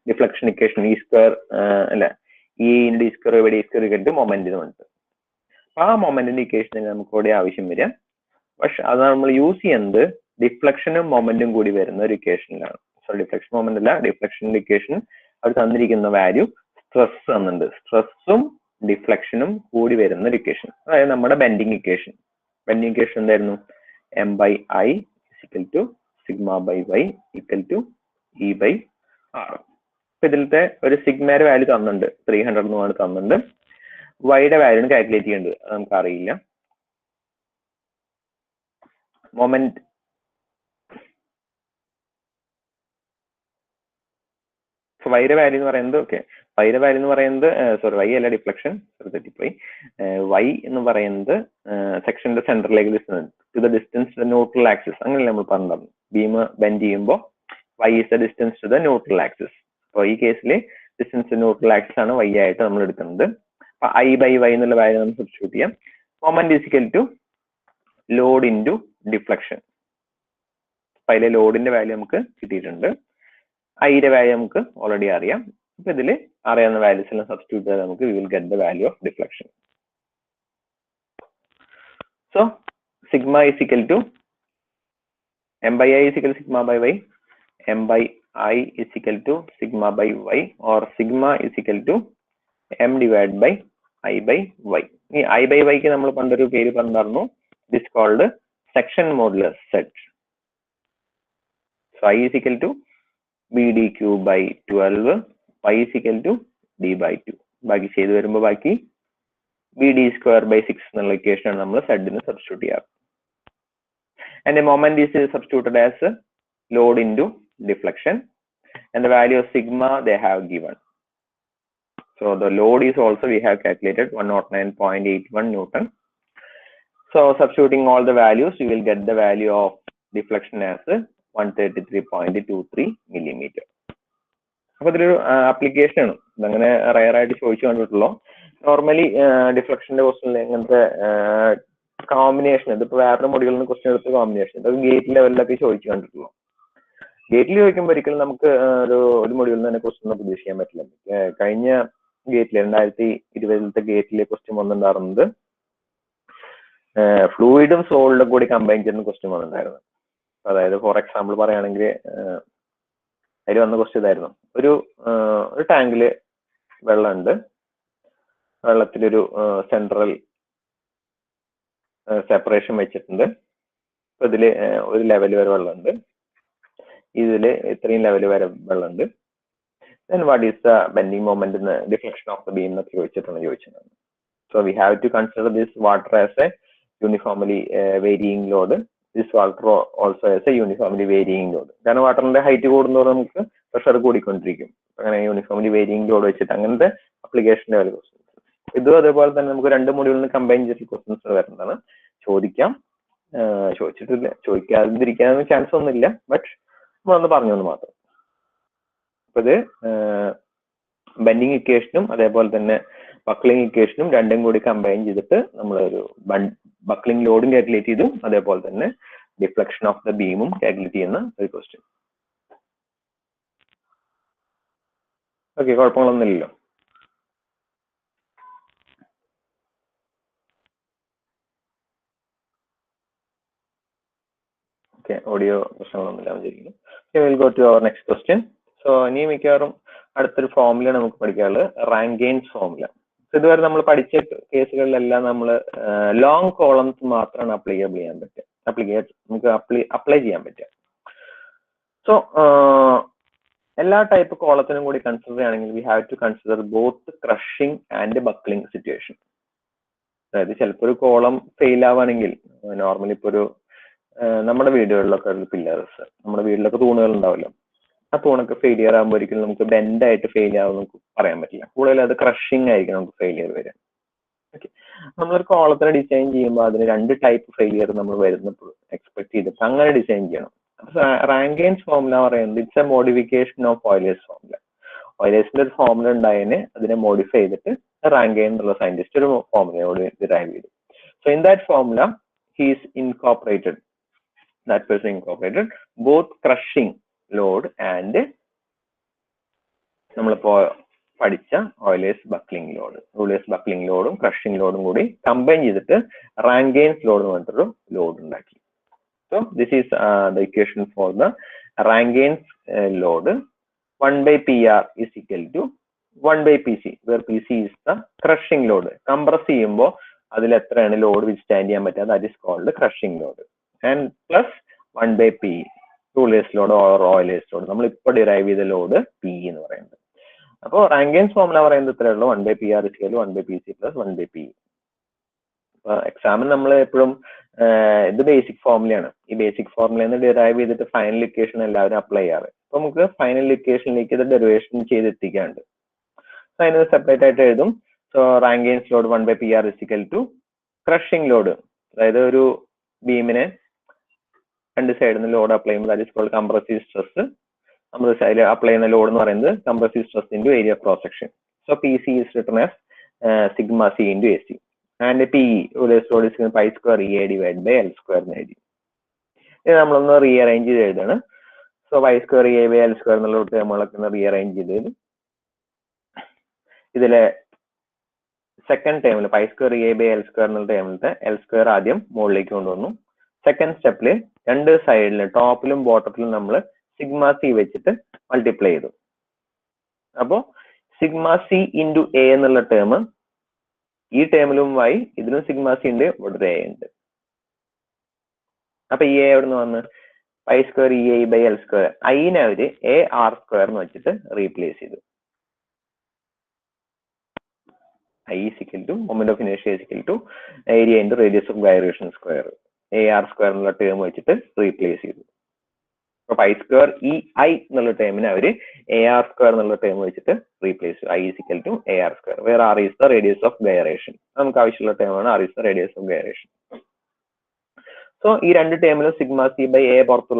ഡിഫ്ലക്ഷൻ ഇക്വേഷൻ E² അല്ല, E into D² മൊമെന്റ് എന്ന് പറഞ്ഞിട്ട്. ആ മൊമെന്റിന്റെ ഇക്വേഷൻ തന്നെ നമുക്ക് ഇവിടെ ആവശ്യം വരിക. പക്ഷെ അത് നമ്മൾ യൂസ് ചെയ്യുന്നത് ഡിഫ്ലക്ഷനും മൊമെന്റും കൂടി വരുന്ന ഒരു ഇക്വേഷനിലാണ്. സോറി, ഡിഫ്ലക്ഷൻ മൊമെന്റ് അല്ല, ഡിഫ്ലക്ഷന്റെ ഇക്വേഷൻ അവർ തന്നിരിക്കുന്ന വാല്യൂ സ്ട്രെസ് തന്നിട്ടുണ്ട്. സ്ട്രെസ്സും ഡിഫ്ലക്ഷനും കൂടി വരുന്ന ഒരു ഇക്വേഷൻ, അതായത് നമ്മുടെ ബെൻഡിങ് ഇക്വേഷൻ. ബെൻഡിങ് ഇക്വേഷൻ എന്തായിരുന്നു? M/I = σ/Y = E/R. അപ്പൊ ഇതിലത്തെ ഒരു സിഗ്മയുടെ വാല്യൂ തന്നിട്ടുണ്ട്, 300 തന്നിട്ടുണ്ട്. വൈയുടെ വാല്യൂ കാൽക്കുലേറ്റ് ചെയ്യേണ്ടത്, അത് നമുക്ക് അറിയില്ല. മൊമെന്റ് വൈയുടെ വാല്യൂ എന്ന് പറയുന്നത് വൈയുടെ വാല്യൂ എന്ന് പറയുന്നത് വൈ അല്ല ഡിഫ്ലക്ഷൻ, തെറ്റിപ്പോയി. വൈ എന്ന് പറയുന്നത് സെക്ഷന്റെ സെന്ററിലേക്ക് to the distance to the neutral axis, അങ്ങനെയല്ല നമ്മൾ പറഞ്ഞിരുന്നു. ബീം ബെൻഡ് ചെയ്യുമ്പോൾ Y is the distance to the neutral axis. അപ്പോൾ ഈ കേസിൽ ഡിസ്റ്റൻസ് ടു ന്യൂട്രൽ ആക്സിസ് ആണ് വൈ ആയിട്ട് നമ്മൾ എടുക്കുന്നത്. അപ്പൊ ഐ ബൈ വൈ എന്നുള്ള വാല്യൂ നമുക്ക് സബ്സ്റ്റിറ്റ്യൂട്ട് ചെയ്യാം. Moment is equal to load into deflection. അപ്പൊ അതിലെ ലോഡിന്റെ വാല്യൂ നമുക്ക് കിട്ടിയിട്ടുണ്ട്. ഐയുടെ വാല്യൂ നമുക്ക് ഓൾറെഡി അറിയാം. അപ്പൊ ഇതിൽ അറിയാവുന്ന വാല്യൂസ് എല്ലാം സബ്സ്റ്റിറ്റ്യൂട്ട് ചെയ്താൽ നമുക്ക് we will get the value of deflection. So sigma is equal to M by I is equal sigma by Y, M by I is equal to sigma by Y, or sigma is equal to M divide by I by Y. ഈ ഐ ബൈ വൈക്ക് നമ്മൾ പണ്ടൊരു പേര് പറഞ്ഞിരുന്നു, this called section modulus set. So I is equal to BDQ by 12, y is equal to D by 2. ബാക്കി ചെയ്ത് വരുമ്പോൾ ബാക്കി BD square by 6 എന്നുള്ള ഇക്വേഷൻ ആണ് നമ്മൾ സെഡിന് സബ്സ്റ്റിറ്റ്യൂട്ട് ചെയ്യാറ്. And the moment is substituted as load into deflection, and the value of sigma they have given. So the load is also we have calculated 109.81 Newton. So substituting all the values, you will get the value of deflection as 133.23 millimeter. അപ്പോൾ ഇതൊരു ആപ്ലിക്കേഷൻ ആണ്, ഇതങ്ങനെ റയർ ആയിട്ട് ചോദിച്ചു കണ്ടിട്ടുള്ളൂ. നോർമലി ഡിഫ്ലക്ഷന്റെ ക്വസ്റ്റനിൽ ഇങ്ങനത്തെ കോമ്പിനേഷൻ, ഇതിപ്പോൾ വേറെ മൊഡ്യൂളിൽ നിന്ന് ക്വസ്റ്റൻ എടുത്ത കോമ്പിനേഷൻ, ഇതൊക്കെ ഗേറ്റ് ലെവലിലൊക്കെ ചോദിച്ചു കണ്ടിട്ടുള്ളൂ. ഗേറ്റിൽ ചോദിക്കുമ്പോൾ ഒരിക്കലും നമുക്ക് ഒരു മൊഡ്യൂളിൽ തന്നെ ക്വസ്റ്റൻ പ്രതീക്ഷിക്കാൻ പറ്റില്ല. കഴിഞ്ഞ ഗേറ്റിൽ 2020 ഗേറ്റിലെ ക്വസ്റ്റ്യൻ വന്നിട്ടുണ്ടായിരുന്നത് ഫ്ലൂയിഡും സോളിഡും കൂടി കമ്പൈൻ ചെയ്യുന്ന ക്വസ്റ്റ്യൻ വന്നിട്ടുണ്ടായിരുന്നു. അതായത് ഫോർ എക്സാമ്പിൾ പറയുകയാണെങ്കിൽ അതിൽ വന്ന ക്വസ്റ്റ്യൻ ഇതായിരുന്നു. ഒരു ടാങ്കില് വെള്ളമുണ്ട്, വെള്ളത്തിലൊരു സെൻട്രൽ സെപ്പറേഷൻ വെച്ചിട്ടുണ്ട്. ഇപ്പൊ ഇതില് ഒരു ലെവൽ വരെ വെള്ളമുണ്ട്, ഇതില് ഇത്രയും ലെവൽ വരെ വെള്ളമുണ്ട്. then what is the bending moment in the deflection of the beam എന്നൊക്കെ ചോദിച്ചിട്ടുണ്ട്. So we have to consider this water as a uniformly varying load. This water also as a uniformly varying load. കാരണം വാട്ടറിന്റെ ഹൈറ്റ് കൂടുന്നതോടെ നമുക്ക് പ്രഷർ കൂടിക്കൊണ്ടിരിക്കും. അങ്ങനെ യൂണിഫോംലി വേരിയിങ് ലോഡ് വെച്ചിട്ട് അങ്ങനത്തെ അപ്ലിക്കേഷൻ ലെവൽ ക്വസ്റ്റ്യൻസ്. ഇതും അതേപോലെ തന്നെ നമുക്ക് രണ്ട് മൊഡ്യൂളിൽ നിന്ന് കമ്പൈൻ ചെയ്തിട്ട് ക്വസ്റ്റ്യൻസ് വരുന്നതാണ്. ചോദിച്ചിട്ടില്ല, ചോദിക്കാതിരിക്കാൻ ചാൻസ് ഒന്നുമില്ല, ബട്ട് നമ്മളൊന്ന് പറഞ്ഞൊന്ന് മാത്രം. അപ്പൊ ഇത് ബെൻഡിങ് ഇക്വേഷനും അതേപോലെ തന്നെ ബക്ലിംഗ് ഇക്വേഷനും രണ്ടും കൂടി കമ്പൈൻ ചെയ്തിട്ട് നമ്മളൊരു ബക്ലിംഗ് ലോഡും കാൽക്കുലേറ്റ് ചെയ്തു, അതേപോലെ തന്നെ ഡിഫ്ലക്ഷൻ ഓഫ് ദ ബീമും കാൽക്കുലേറ്റ് ചെയ്യുന്ന ഒരു ക്വസ്റ്റ്യൻ. ഓക്കെ, കുഴപ്പങ്ങളൊന്നുമില്ലല്ലോ. ഓക്കെ, ഓഡിയോ പ്രശ്നങ്ങളൊന്നുമില്ല വിചാരിക്കുന്നു. Will go to our next question. So ഇനി മിക്കവാറും അടുത്തൊരു ഫോർമുല നമുക്ക് പഠിക്കാനുള്ളത് റാങ്കൈൻസ് ഫോർമുല. ഇതുവരെ നമ്മൾ പഠിച്ച കേസുകളിലെല്ലാം നമ്മൾ ലോങ് കോളംസ് മാത്രമാണ് അപ്ലൈ ചെയ്യാൻ പറ്റുക. സോ എല്ലാ ടൈപ്പ് കോളത്തിനും കൂടി കൺസിഡർ ചെയ്യുകയാണെങ്കിൽ we have to consider both crushing and buckling situation. അതായത് ചിലപ്പോൾ ഒരു കോളം ഫെയിൽ ആവുകയാണെങ്കിൽ, നോർമലി ഇപ്പോൾ ഒരു നമ്മുടെ വീടുകളിലൊക്കെ പില്ലേഴ്സ്, നമ്മുടെ വീട്ടിലൊക്കെ തൂണുകൾ ഉണ്ടാവല്ലോ, ആ തൂണൊക്കെ ഫെയിലിയർ ആകുമ്പോൾ ഒരിക്കലും നമുക്ക് ബെൻഡായിട്ട് ഫെയിൽ ആവുമെന്ന് നമുക്ക് പറയാൻ പറ്റില്ല. കൂടുതൽ അത് ക്രഷിംഗ് ആയിരിക്കും നമുക്ക് ഫെയിലിയർ വരിക. ഓക്കെ, നമ്മളൊരു കോളത്തിനെ ഡിസൈൻ ചെയ്യുമ്പോൾ അതിന് രണ്ട് ടൈപ്പ് ഫെയിലിയർ നമ്മൾ വരുന്നപ്പോൾ എക്സ്പെക്ട് ചെയ്തിട്ട് അങ്ങനെ ഡിസൈൻ ചെയ്യണം. റാങ്കൈൻസ് ഫോർമുല പറയുന്നത് it's a modification of Euler's formula. ഓയിലേഴ്സിന്റെ ഒരു ഫോർമുല ഉണ്ടായതിനെ അതിനെ മോഡിഫൈ ചെയ്തിട്ട് റാങ്കൈൻ എന്നുള്ള സയന്റിസ്റ്റ് ഒരു ഫോർമുലയോട് ഡിറൈവ് ചെയ്തു. So in that formula he's incorporated both crushing load and നമ്മളിപ്പോ പഠിച്ച Euler's buckling load. Euler's buckling ലോഡും ക്രഷിംഗ് ലോഡും കൂടി കമ്പൈൻ ചെയ്തിട്ട് റാങ്കൈൻസ് ലോഡ് എന്ന് പറഞ്ഞിട്ടൊരു ലോഡ് ഉണ്ടാക്കി. So this is the equation for the Rankines load. 1 by PR is equal to 1 by PC, where PC is the crushing load. Compress ചെയ്യുമ്പോൾ അതിൽ എത്രയാണ് ലോഡ് വിത്ത്സ്റ്റാൻഡ് ചെയ്യാൻ പറ്റുക, that is called crushing load. And plus 1 by P, tool-less load or oil-less load. നമ്മൾ ഇപ്പോൾ ഡിറൈവ് ചെയ്ത ലോഡ് P എന്ന് പറയുന്നത്. അപ്പോൾ റാങ്കൈൻസ് ഫോർമുല പറയുന്നത് ഇത്രയേ ഉള്ളൂ, 1/PR = 1/PC + 1/PE. എക്സാമിന് നമ്മൾ എപ്പോഴും ഇത് ബേസിക് ഫോർമുലയാണ്. ഈ ബേസിക് ഫോർമുലയിൽ നിന്ന് ഡിറൈവ് ചെയ്തിട്ട് ഫൈനൽ ഇക്വേഷൻ എല്ലാവരും അപ്ലൈ ചെയ്യാറ്. അപ്പൊ നമുക്ക് ഫൈനൽ ഇക്വേഷനിലേക്ക് ഇത് ഡെറിവേഷൻ ചെയ്തെത്തിക്കാണ്ട് അതിന് സെപ്പറേറ്റ് ആയിട്ട് എഴുതും. So Rankine's load 1/PR = crushing load, അതായത് ഒരു ബീമിനെ രണ്ട് സൈഡിൽ നിന്ന് ലോഡ് അപ്ലൈ ചെയ്യുമ്പോൾ that is called compressive stress. നമ്മൾ സൈഡിൽ അപ്ലൈ ചെയ്യുന്ന ലോഡ് എന്ന് പറയുന്നത് compressive stress into area cross section. So PC is written as sigma C into AC. And PE load is pi² EA / L² എന്ന് എഴുതി. ഇത് നമ്മളൊന്ന് റീഅറേഞ്ച് ചെയ്ത് എഴുതാണ്. സോ pi² EA / L² എന്നുള്ള ടേമുകളൊക്കെ ഒന്ന് റീഅറേഞ്ച് ചെയ്ത് ഇതിലെ സെക്കൻഡ് ടേമിൽ pi² EA / L² എന്നുള്ള ടേമിലത്തെ L² ആദ്യം മുകളിലേക്ക് കൊണ്ടുവന്നു. സെക്കൻഡ് സ്റ്റെപ്പിൽ രണ്ട് സൈഡിലും ടോപ്പിലും ബോട്ടത്തിലും നമ്മൾ സിഗ്മ C വെച്ചിട്ട് മൾട്ടിപ്ലൈ ചെയ്തു. അപ്പോൾ സിഗ്മ C into A എന്നുള്ള ടേം ഈ ടേമിലും y, ഇതിലും സിഗ്മ C ഉണ്ട്, ഇവിടെ A ഉണ്ട്. അപ്പൊ ഈ A എവിടെ നിന്ന് വന്ന് pi² EA / L², ഐനെ അവര് AR² എന്ന് വെച്ചിട്ട് റീപ്ലേസ് ചെയ്തു. I = moment of inertia = area into radius of gyration square. AR² എന്നുള്ള ടേം വെച്ചിട്ട് റീപ്ലേസ് ചെയ്തു. അപ്പൊ pi² EI എന്നുള്ള ടേമിനെ അവര് AR² എന്നുള്ള ടേം വെച്ചിട്ട് റീപ്ലേസ് ചെയ്തു. I = AR², where R is the radius of gyration. നമുക്ക് ആവശ്യമുള്ള ടേമാണ് R is the radius of gyration. So ഈ രണ്ട് ടേമിലും സിഗ്മ C / A പുറത്ത്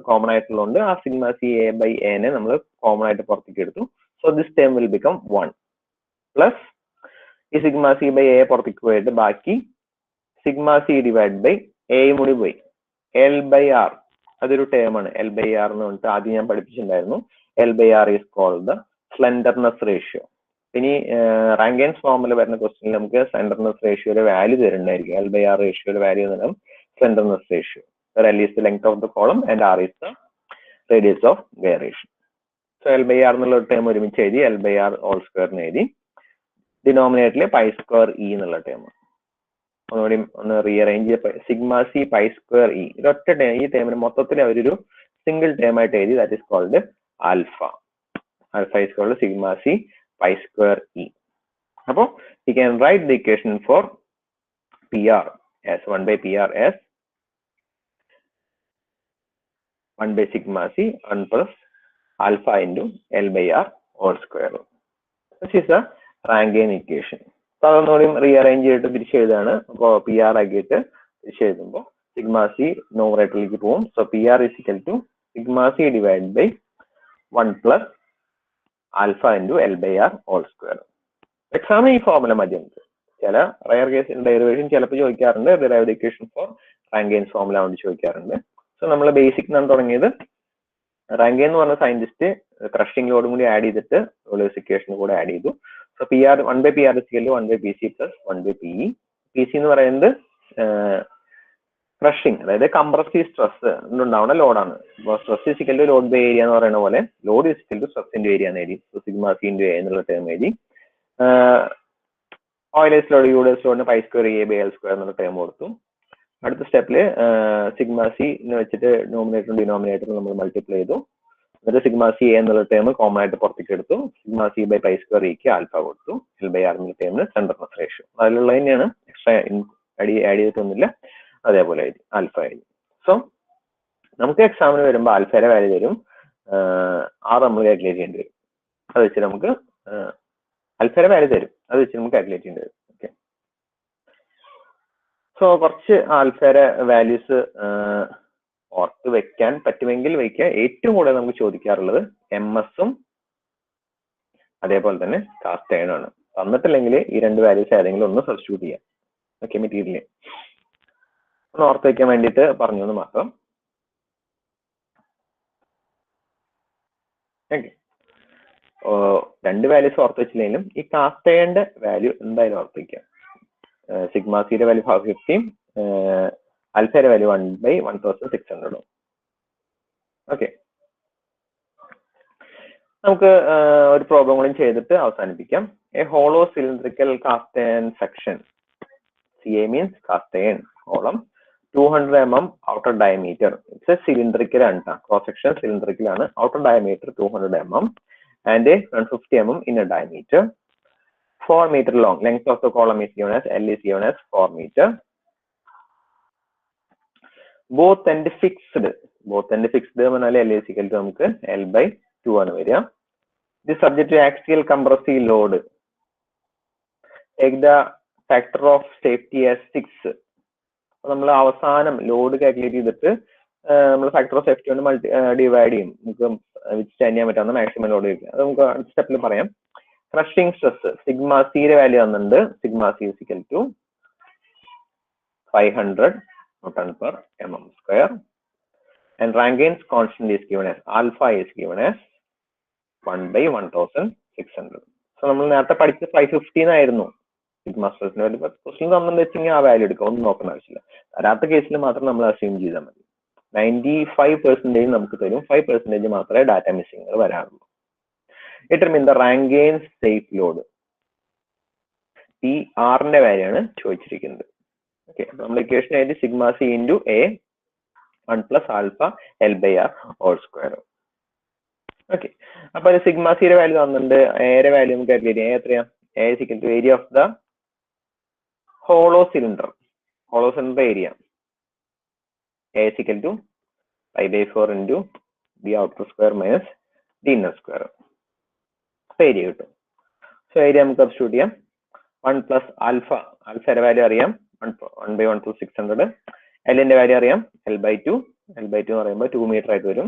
കോമൺ ആയിട്ടുള്ളതുകൊണ്ട് ആ സിഗ്മ C A / A നെ നമ്മൾ കോമൺ ആയിട്ട് പുറത്തേക്ക് എടുത്തു. So this term will become 1 plus ഈ സിഗ്മ C / A പുറത്തേക്ക് പോയിട്ട് ബാക്കി സിഗ്മ C / A കൂടി പോയി. L/R അതൊരു ടേമാണ്. L/R എന്ന് പറഞ്ഞിട്ട് ആദ്യം ഞാൻ പഠിപ്പിച്ചിട്ടുണ്ടായിരുന്നു. L/R is called the slenderness ratio. ഇനി റാങ്കൈൻസ് ഫോർമുല വരുന്ന ക്വസ്റ്റ്യനിൽ നമുക്ക് സ്ലെൻഡർനെസ് റേഷ്യോയുടെ വാല്യൂ തരുന്നുണ്ടായിരിക്കും. L/R റേഷ്യോയുടെ വാല്യൂ എന്ന് പറഞ്ഞാൽ slenderness ratio, where L is the length of the column and R is the radius of gyration. So L/R എന്നുള്ള ടേം ഒരുമിച്ച് എഴുതി, L/R² എന്ന് എഴുതി. ഡിനോമിനേറ്ററിൽ pi² E എന്നുള്ള ടേം ഒന്നുകൂടി ഒന്ന് റീഅറേഞ്ച് ചെയ്ത് സിഗ്മ C pi² E ഇതൊറ്റ ടേം, ഈ ടേമിന് മൊത്തത്തിൽ അവരൊരു സിംഗിൾ ടേം ആയിട്ട് എഴുതി. That is called alpha. Alpha is called sigma C pi² E. അപ്പോൾ we can write the equation for PR as 1/PR as 1/sigma C 1 plus alpha into L/R whole square. This is the Rankine equation. So അതൊന്നുകൂടി റീഅറേഞ്ച് ചെയ്തിട്ട് തിരിച്ചെഴുതാണ്. അപ്പോൾ PR ആക്കിയിട്ട് തിരിച്ചെഴുതുമ്പോൾ സിഗ്മ C ന്യൂമറേറ്ററിലേക്ക് പോകും. So PR = sigma C / 1 plus alpha into L/R whole square. എക്സാമിന് ഈ ഫോർമുല മതി. നമുക്ക് ചില റയർ കേസിൽ ഡെറിവേഷൻ ചിലപ്പോൾ ചോദിക്കാറുണ്ട്. Derived equation for Rankine's formula കൊണ്ട് ചോദിക്കാറുണ്ട്. സോ നമ്മൾ ബേസിക് നിന്നാണ് തുടങ്ങിയത്. റാങ്കൈൻ എന്ന് പറഞ്ഞ സയന്റിസ്റ്റ് ക്രഷിംഗ് ലോഡും കൂടി ആഡ് ചെയ്തിട്ട് റോളേഴ്സ് ഇക്വേഷൻ കൂടെ ആഡ് ചെയ്തു. So 1/PR = 1/PC + 1/PE. PC എന്ന് പറയുന്നത് ക്രഷിംഗ്, അതായത് കംപ്രസീവ് സ്ട്രെസ് ഉണ്ടാവുന്ന ലോഡാണ്. അപ്പോൾ സ്ട്രെസ് = ലോഡ് ബൈ ഏരിയ എന്ന് പറയുന്ന പോലെ ലോഡ് = സ്ട്രെസ് ഇൻറ്റു ഏരിയ എന്ന് എഴുതി. സോ സിഗ്മ C × A എന്നുള്ള ടേം എഴുതി. ഓയിലേഴ്സ് ലോഡ് യൂഡേഴ്സ് ലോഡിന് pi² EA / L² എന്നുള്ള ടേം കൊടുത്തു. അടുത്ത സ്റ്റെപ്പിൽ സിഗ്മ C വെച്ചിട്ട് ന്യൂമിനേറ്ററും ഡിനോമിനേറ്ററും നമ്മൾ മൾട്ടിപ്ലൈ ചെയ്തു. എന്നിട്ട് സിഗ്മ C A എന്നുള്ള ടേം കോമൺ ആയിട്ട് പുറത്തേക്ക് എടുത്തു. സിഗ്മ C / pi² E ക്ക് ആൽഫ കൊടുത്തു. L/R എന്നുള്ള ടേമിന് സെൻട്രൽനെസ് റേഷ്യോ അതിലുള്ള തന്നെയാണ്, എക്സ്ട്രാ ആഡ് ചെയ്തിട്ടൊന്നുമില്ല. അതേപോലെ എഴുതി ആൽഫ എഴുതി. സോ നമുക്ക് എക്സാമിന് വരുമ്പോൾ ആൽഫയുടെ വാല്യൂ തരും. R നമ്മൾ കാൽക്കുലേറ്റ് ചെയ്യേണ്ടി വരും. അത് വെച്ച് നമുക്ക് ആൽഫയുടെ വാല്യൂ തരും, അത് വെച്ച് നമുക്ക് കാൽക്കുലേറ്റ് ചെയ്യേണ്ടി വരും. ഓക്കെ. സോ കുറച്ച് ആൽഫയുടെ വാല്യൂസ് ഓർത്ത് വെക്കാൻ പറ്റുമെങ്കിൽ വയ്ക്കുക. ഏറ്റവും കൂടുതൽ നമുക്ക് ചോദിക്കാറുള്ളത് MS-ഉം അതേപോലെ തന്നെ കാസ്റ്റ് അയണുമാണ്. തന്നിട്ടില്ലെങ്കിൽ ഈ രണ്ട് വാല്യൂസ് ഏതെങ്കിലും ഒന്ന് സബ്സ്റ്റിറ്റ്യൂട്ട് ചെയ്യാം. ഓക്കെ, മെറ്റീരിയൽ ഒന്ന് ഓർത്ത് വെക്കാൻ വേണ്ടിയിട്ട് പറഞ്ഞു എന്ന് മാത്രം. ഓക്കെ, രണ്ട് വാല്യൂസ് ഓർത്ത് വെച്ചില്ലെങ്കിലും ഈ കാസ്റ്റ് അയണിന്റെ വാല്യൂ എന്തായാലും ഓർത്ത് വയ്ക്കാം. സിഗ്മ C വാല്യൂ 50, ആൽഫയുടെ വാല്യൂ 1/1600. ഓക്കെ, നമുക്ക് ഒരു പ്രോബ്ലം കൂടി ചെയ്തിട്ട് അവസാനിപ്പിക്കാം. A hollow cylindrical cast iron section, CA means cast iron column, 200 mm outer diameter. It's a cylindrical ആണ്, ക്രോസ് സെക്ഷൻ സിലിണ്ടറിക്കൽ ആണ്. Outer diameter 200 mm and 150 mm in a diameter. 4 meter long. Length of the column is given as L is given as 4 meter. Both end fixed. Both end fixed L is equal to L by 2 ആണ് വരിക. This subject to axial compressive load. Take the factor of safety as 6. നമ്മൾ അവസാനം ലോഡ് കാൽക്കുലേറ്റ് ചെയ്തിട്ട് നമ്മൾ ഫാക്ടർ ഓഫ് സേഫ്റ്റി കൊണ്ട് ഡിവൈഡ് ചെയ്യും. നമുക്ക് വിത്ത്സ്റ്റാൻഡ് ചെയ്യാൻ പറ്റാവുന്ന മാക്സിമം ലോഡ് കിട്ടുക. അത് നമുക്ക് അടുത്ത സ്റ്റെപ്പിൽ പറയാം. ക്രഷിംഗ് സ്ട്രെസ് സിഗ്മ സിയുടെ വാല്യൂ വന്നിട്ടുണ്ട്. Sigma C is equal to 500 Newton per mm square. And Rankine's constant is given as alpha is given as 1 by 1600. So നമ്മൾ നേരത്തെ പഠിച്ചത് 550 ആയിരുന്നു സിഗ്മ സ്ട്രെസിന് വേണ്ടി. ക്വസ്റ്റ്യൻ നമ്മൾ വെച്ചെങ്കിൽ ആ വാല്യൂ എടുക്കാം, ഒന്നും നോക്കേണ്ട ആവശ്യമില്ല. തരാത്ത കേസിൽ മാത്രം നമ്മൾ അസ്യൂം ചെയ്താൽ മതി. 95% നമുക്ക് തരും, 5% മാത്രമേ ഡാറ്റ മിസ്സിംഗ് വരാറുള്ളൂ. Determine the Rankine's safe load. ഈ ആറിന്റെ വാല്യൂ ആണ് ചോദിച്ചിരിക്കുന്നത്. ഓക്കെ, നമ്മൾ ഇക്വേഷൻ ആയിട്ട് sigma C into A 1 plus alpha L by R whole square. Okay, അപ്പൊ സിഗ്മ സിയുടെ വാല്യൂ തന്നിട്ടുണ്ട്. എയുടെ വാല്യൂ നമുക്ക് കാൽക്കുലേറ്റ് ചെയ്യാം. എത്രയാ? A is equal to area of the hollow cylinder. Hollow cylinder area A is equal to pi by 4 into the outer square minus the inner square. Area കിട്ടും. സോ ഏരിയ നമുക്ക് സബ്സ്റ്റിറ്റ്യൂട്ട് ചെയ്യാം. 1 പ്ലസ് ആൽഫ, ആൽഫയുടെ വാല്യൂ അറിയാം 1 by 1 to 600. എല്ലിന്റെ വാല്യൂ അറിയാം L by 2. L by 2 എന്ന് പറയുമ്പോൾ 2 മീറ്റർ ആയിട്ട് വരും.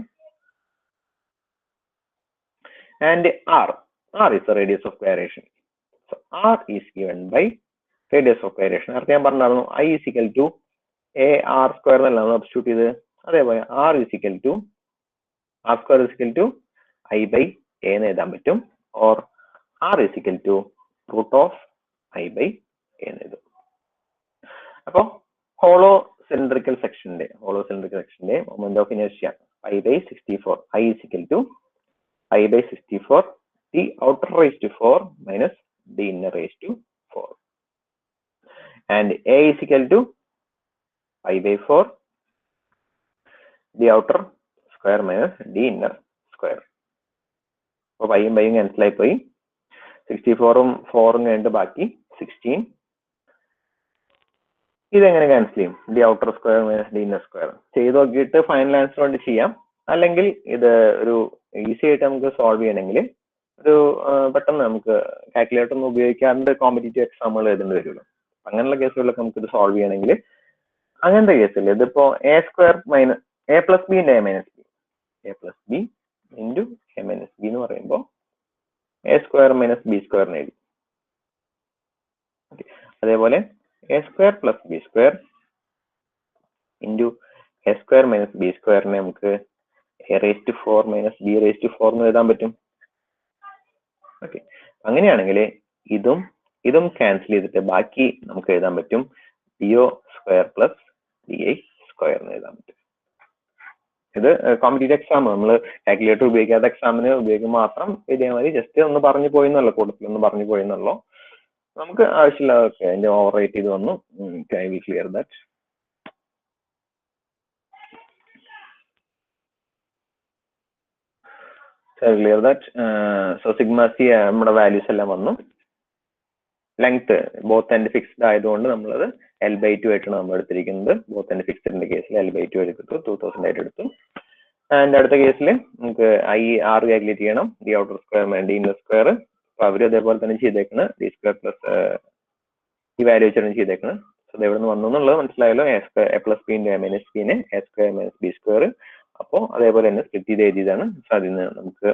And R is the radius of gyration. So R is given by radius of gyration. നേരത്തെ ഞാൻ പറഞ്ഞായിരുന്നു I is equal to A R square എന്നല്ല നമ്മൾ സബ്സ്റ്റിറ്റ്യൂട്ട് ചെയ്ത്. അതേപോലെ R is equal to R square is equal to I by A എന്ന് എഴുതാൻ പറ്റും. Or R is equal to root of I by A എന്ന് എഴുതും. അപ്പോൾ ഹോളോ സിലിണ്ടറിക്കൽ സെക്ഷന്റെ moment of inertia I by 64. I is equal to I by 64 the outer raised to 4 minus the inner raised to 4. And A is equal to I by 4 the outer square minus the inner square. അപ്പോൾ പൈയും പൈയും ക്യാൻസൽ ആയി പോയി. 64ഉം 4ഉം കഴിഞ്ഞിട്ട് ബാക്കി 16. ഇതെങ്ങനെ ക്യാൻസൽ ചെയ്യും? The outer square minus the inner square ചെയ്ത് നോക്കിയിട്ട് ഫൈനൽ ആൻസർ കൊണ്ട് ചെയ്യാം. അല്ലെങ്കിൽ ഇത് ഒരു ഈസി ആയിട്ട് നമുക്ക് സോൾവ് ചെയ്യണമെങ്കിൽ ഒരു പെട്ടെന്ന് നമുക്ക് കാൽക്കുലേറ്റർ ഒന്നും ഉപയോഗിക്കാണ്ട് കോമ്പറ്റീറ്റീവ് എക്സാമുകൾ എഴുതേണ്ടി വരുമല്ലോ. അങ്ങനെയുള്ള കേസുകളിലൊക്കെ നമുക്ക് ഇത് സോൾവ് ചെയ്യണമെങ്കിൽ അങ്ങനത്തെ കേസില്ല. ഇതിപ്പോ A square minus A plus B into A minus B, A plus B into A minus B എന്ന് പറയുമ്പോൾ എ സ്ക്വയർ മൈനസ് ബി സ്ക്വയറിന് എഴുതി. അതേപോലെ A square plus B square into A square minus B സ്ക്വയറിനെ നമുക്ക് A raise to 4 minus B raise to 4 എന്ന് എഴുതാൻ പറ്റും. ഓക്കെ, അങ്ങനെയാണെങ്കിൽ ഇതും ക്യാൻസൽ ചെയ്തിട്ട് ബാക്കി നമുക്ക് എഴുതാൻ പറ്റും B O square plus B I square എന്ന് എഴുതാൻ പറ്റും. ഇത് കോമ്പറ്റീറ്റീവ് എക്സാം നമ്മൾ കാൽക്കുലേറ്റർ ഉപയോഗിക്കാത്ത എക്സാമിന് ഉപയോഗിക്കുമ്പോൾ മാത്രം എഴുതിയാൽ മതി. ജസ്റ്റ് ഒന്ന് പറഞ്ഞു പോയെന്നുള്ളൂ, കൂട്ടത്തിൽ ഒന്ന് പറഞ്ഞു പോയെന്നുള്ളൂ. നമുക്ക് ആവശ്യമില്ല. ഓക്കെ, അതിന്റെ ഓവർ റേറ്റ് ചെയ്ത് വന്നു. I will clear that. Clear that. So sigma C നമ്മുടെ വാല്യൂസ് എല്ലാം വന്നു. ലെങ്ത് ബോത്ത് എൻഡ് ഫിക്സ്ഡ് ആയതുകൊണ്ട് നമ്മളത് L by 2 ആയിട്ടാണ് നമ്മൾ എടുത്തിരിക്കുന്നത്. ബോത്ത് എൻഡ് ഫിക്സ്ഡിന്റെ കേസിൽ L by 2 എടുത്തു, 2000 ആയിട്ട് എടുത്തു. ആൻഡ് അടുത്ത കേസിൽ നമുക്ക് I R കാൽക്കുലേറ്റ് ചെയ്യണം. The outer square the inner square. അപ്പൊ അവര് അതേപോലെ തന്നെ ചെയ്തേക്കുന്നത് ഡി സ്ക്വയർ പ്ലസ് ഈ വാല്യൂ വെച്ചാണ് ചെയ്തേക്കുന്നത്. സോ ഇത് എവിടെ നിന്ന് വന്നു എന്നുള്ളത് മനസ്സിലായല്ലോ. A plus B into A minus ബിനെ A square minus B square. അപ്പോൾ അതേപോലെ തന്നെ സ്പ്ലിറ്റ് ചെയ്ത് എഴുതിയതാണ്. സോ അതിൽ നിന്ന് നമുക്ക്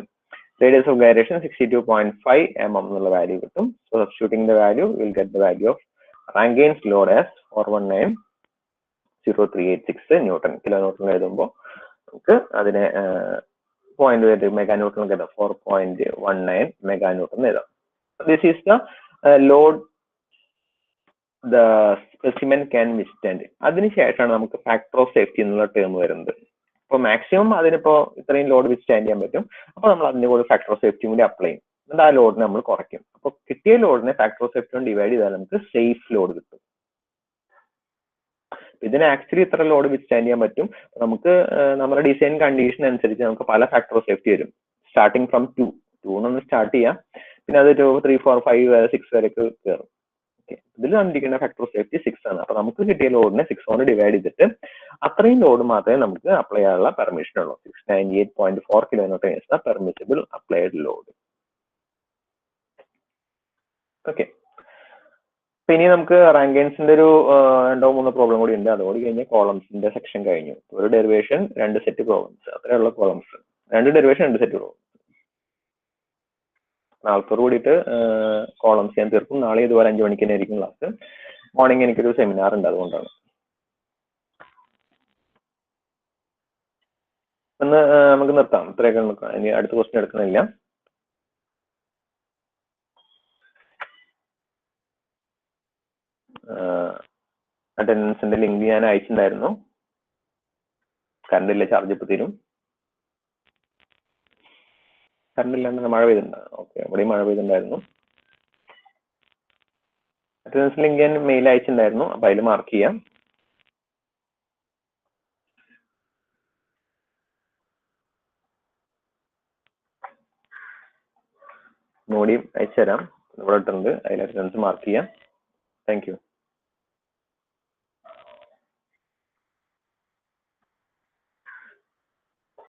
റേഡിയസ് ഓഫ് ഗൈറേഷൻ 62.5 mm എന്നുള്ള വാല്യൂ കിട്ടും. So substituting the value will get the value of Rankine's load as 419.0386 newton. Kilo newton എഴുതുമ്പോൾ നമുക്ക് അതിനെ 0.8 മെഗാ ന്യൂട്ടൺ എഴുതാം. 4.19 മെഗാ ന്യൂട്ടൺ എഴുതാം. This is the load the specimen can withstand. അതിനുശേഷമാണ് നമുക്ക് ഫാക്ടർ ഓഫ് സേഫ്റ്റി എന്നുള്ള ടേം വരുന്നത്. അപ്പോൾ മാക്സിമം അതിനിപ്പോ ഇത്രയും ലോഡ് വിസ്റ്റൻഡ് ചെയ്യാൻ പറ്റും. അപ്പോൾ നമ്മൾ അതിന്റെ കൂടെ ഫാക്ടർ ഓഫ് സേഫ്റ്റി കൂടി അപ്ലൈ ചെയ്യും. എന്നിട്ട് ആ ലോഡിനെ നമ്മൾ കുറയ്ക്കും. അപ്പോൾ കിട്ടിയ ലോഡിനെ ഫാക്ടർ ഓഫ് സേഫ്റ്റി കൊണ്ട് ഡിവൈഡ് ചെയ്താൽ നമുക്ക് സേഫ് ലോഡ് കിട്ടും. ഇതിന് ആക്ച്വലി ഇത്ര ലോഡ് വിസ്റ്റൻഡ് ചെയ്യാൻ പറ്റും. നമുക്ക് നമ്മുടെ ഡിസൈൻ കണ്ടീഷൻ അനുസരിച്ച് നമുക്ക് പല ഫാക്ടർ ഓഫ് സേഫ്റ്റി വരും. സ്റ്റാർട്ടിങ് ഫ്രം 2, 2 ഒന്ന് സ്റ്റാർട്ട് ചെയ്യാം, പിന്നെ അത് 2, 3, 4, 5 വരെ 6 വരെയൊക്കെ കയറും. ഓക്കെ, ഇതിൽ തന്നിരിക്കുന്ന ഫാക്ടർ ഓഫ് സേഫ്റ്റി 6 ആണ്. അപ്പൊ നമുക്ക് കിട്ടിയ ലോഡിനെ 6 കൊണ്ട് ഡിവൈഡ് ചെയ്തിട്ട് അത്രയും ലോഡ് മാത്രമേ നമുക്ക് അപ്ലൈ ചെയ്യാനുള്ള പെർമിഷൻ ഉള്ളൂ. 698.4 kilometre is the permissible applied load. Okay, ഇനി നമുക്ക് റാങ്കൈൻസിന്റെ ഒരു 2-3 പ്രോബ്ലം കൂടി ഉണ്ട്. അതോടെ കഴിഞ്ഞ് കോളംസിന്റെ സെക്ഷൻ കഴിഞ്ഞു. ഒരു ഡെറിവേഷൻ 2 സെറ്റ് പ്രോബ്ലംസ്, അത്രയുള്ള കോളംസ്. 2 derivation 2 set problems. നാളത്തോട് കൂടിയിട്ട് കോളംസ് ഞാൻ തീർക്കും. നാളെ ഇതുപോലെ 5 മണിക്ക് തന്നെ ആയിരിക്കും ക്ലാസ്. മോർണിംഗ് എനിക്കൊരു സെമിനാർ ഉണ്ട്, അതുകൊണ്ടാണ്. ഒന്ന് നമുക്ക് നിർത്താം, ഇത്രയൊക്കെ നിൽക്കാം. ഇനി അടുത്ത ക്വസ്റ്റ്യൻ എടുക്കുന്നില്ല. അറ്റൻഡൻസിന്റെ ലിങ്ക് ഞാൻ അയച്ചിട്ടുണ്ടായിരുന്നു. കറണ്ട് ഇല്ല, ചാർജ് ഇപ്പൊ തീരും. കറണ്ട് ഇല്ലാണ്ട് മഴ പെയ്തിട്ടുണ്ടോ? ഓക്കെ, ഇവിടെയും മഴ പെയ്തിട്ടുണ്ടായിരുന്നു. അറ്റൻഡൻസ് ലിങ്ക് ഞാൻ മെയിൽ അയച്ചിട്ടുണ്ടായിരുന്നു, അപ്പൊ അതിൽ മാർക്ക് ചെയ്യാം. നോടിയും അയച്ചുതരാം, ഇവിടെ ഇട്ടുണ്ട്, അതിൽ അറ്റൻഡൻസ് മാർക്ക് ചെയ്യാം. Thank you.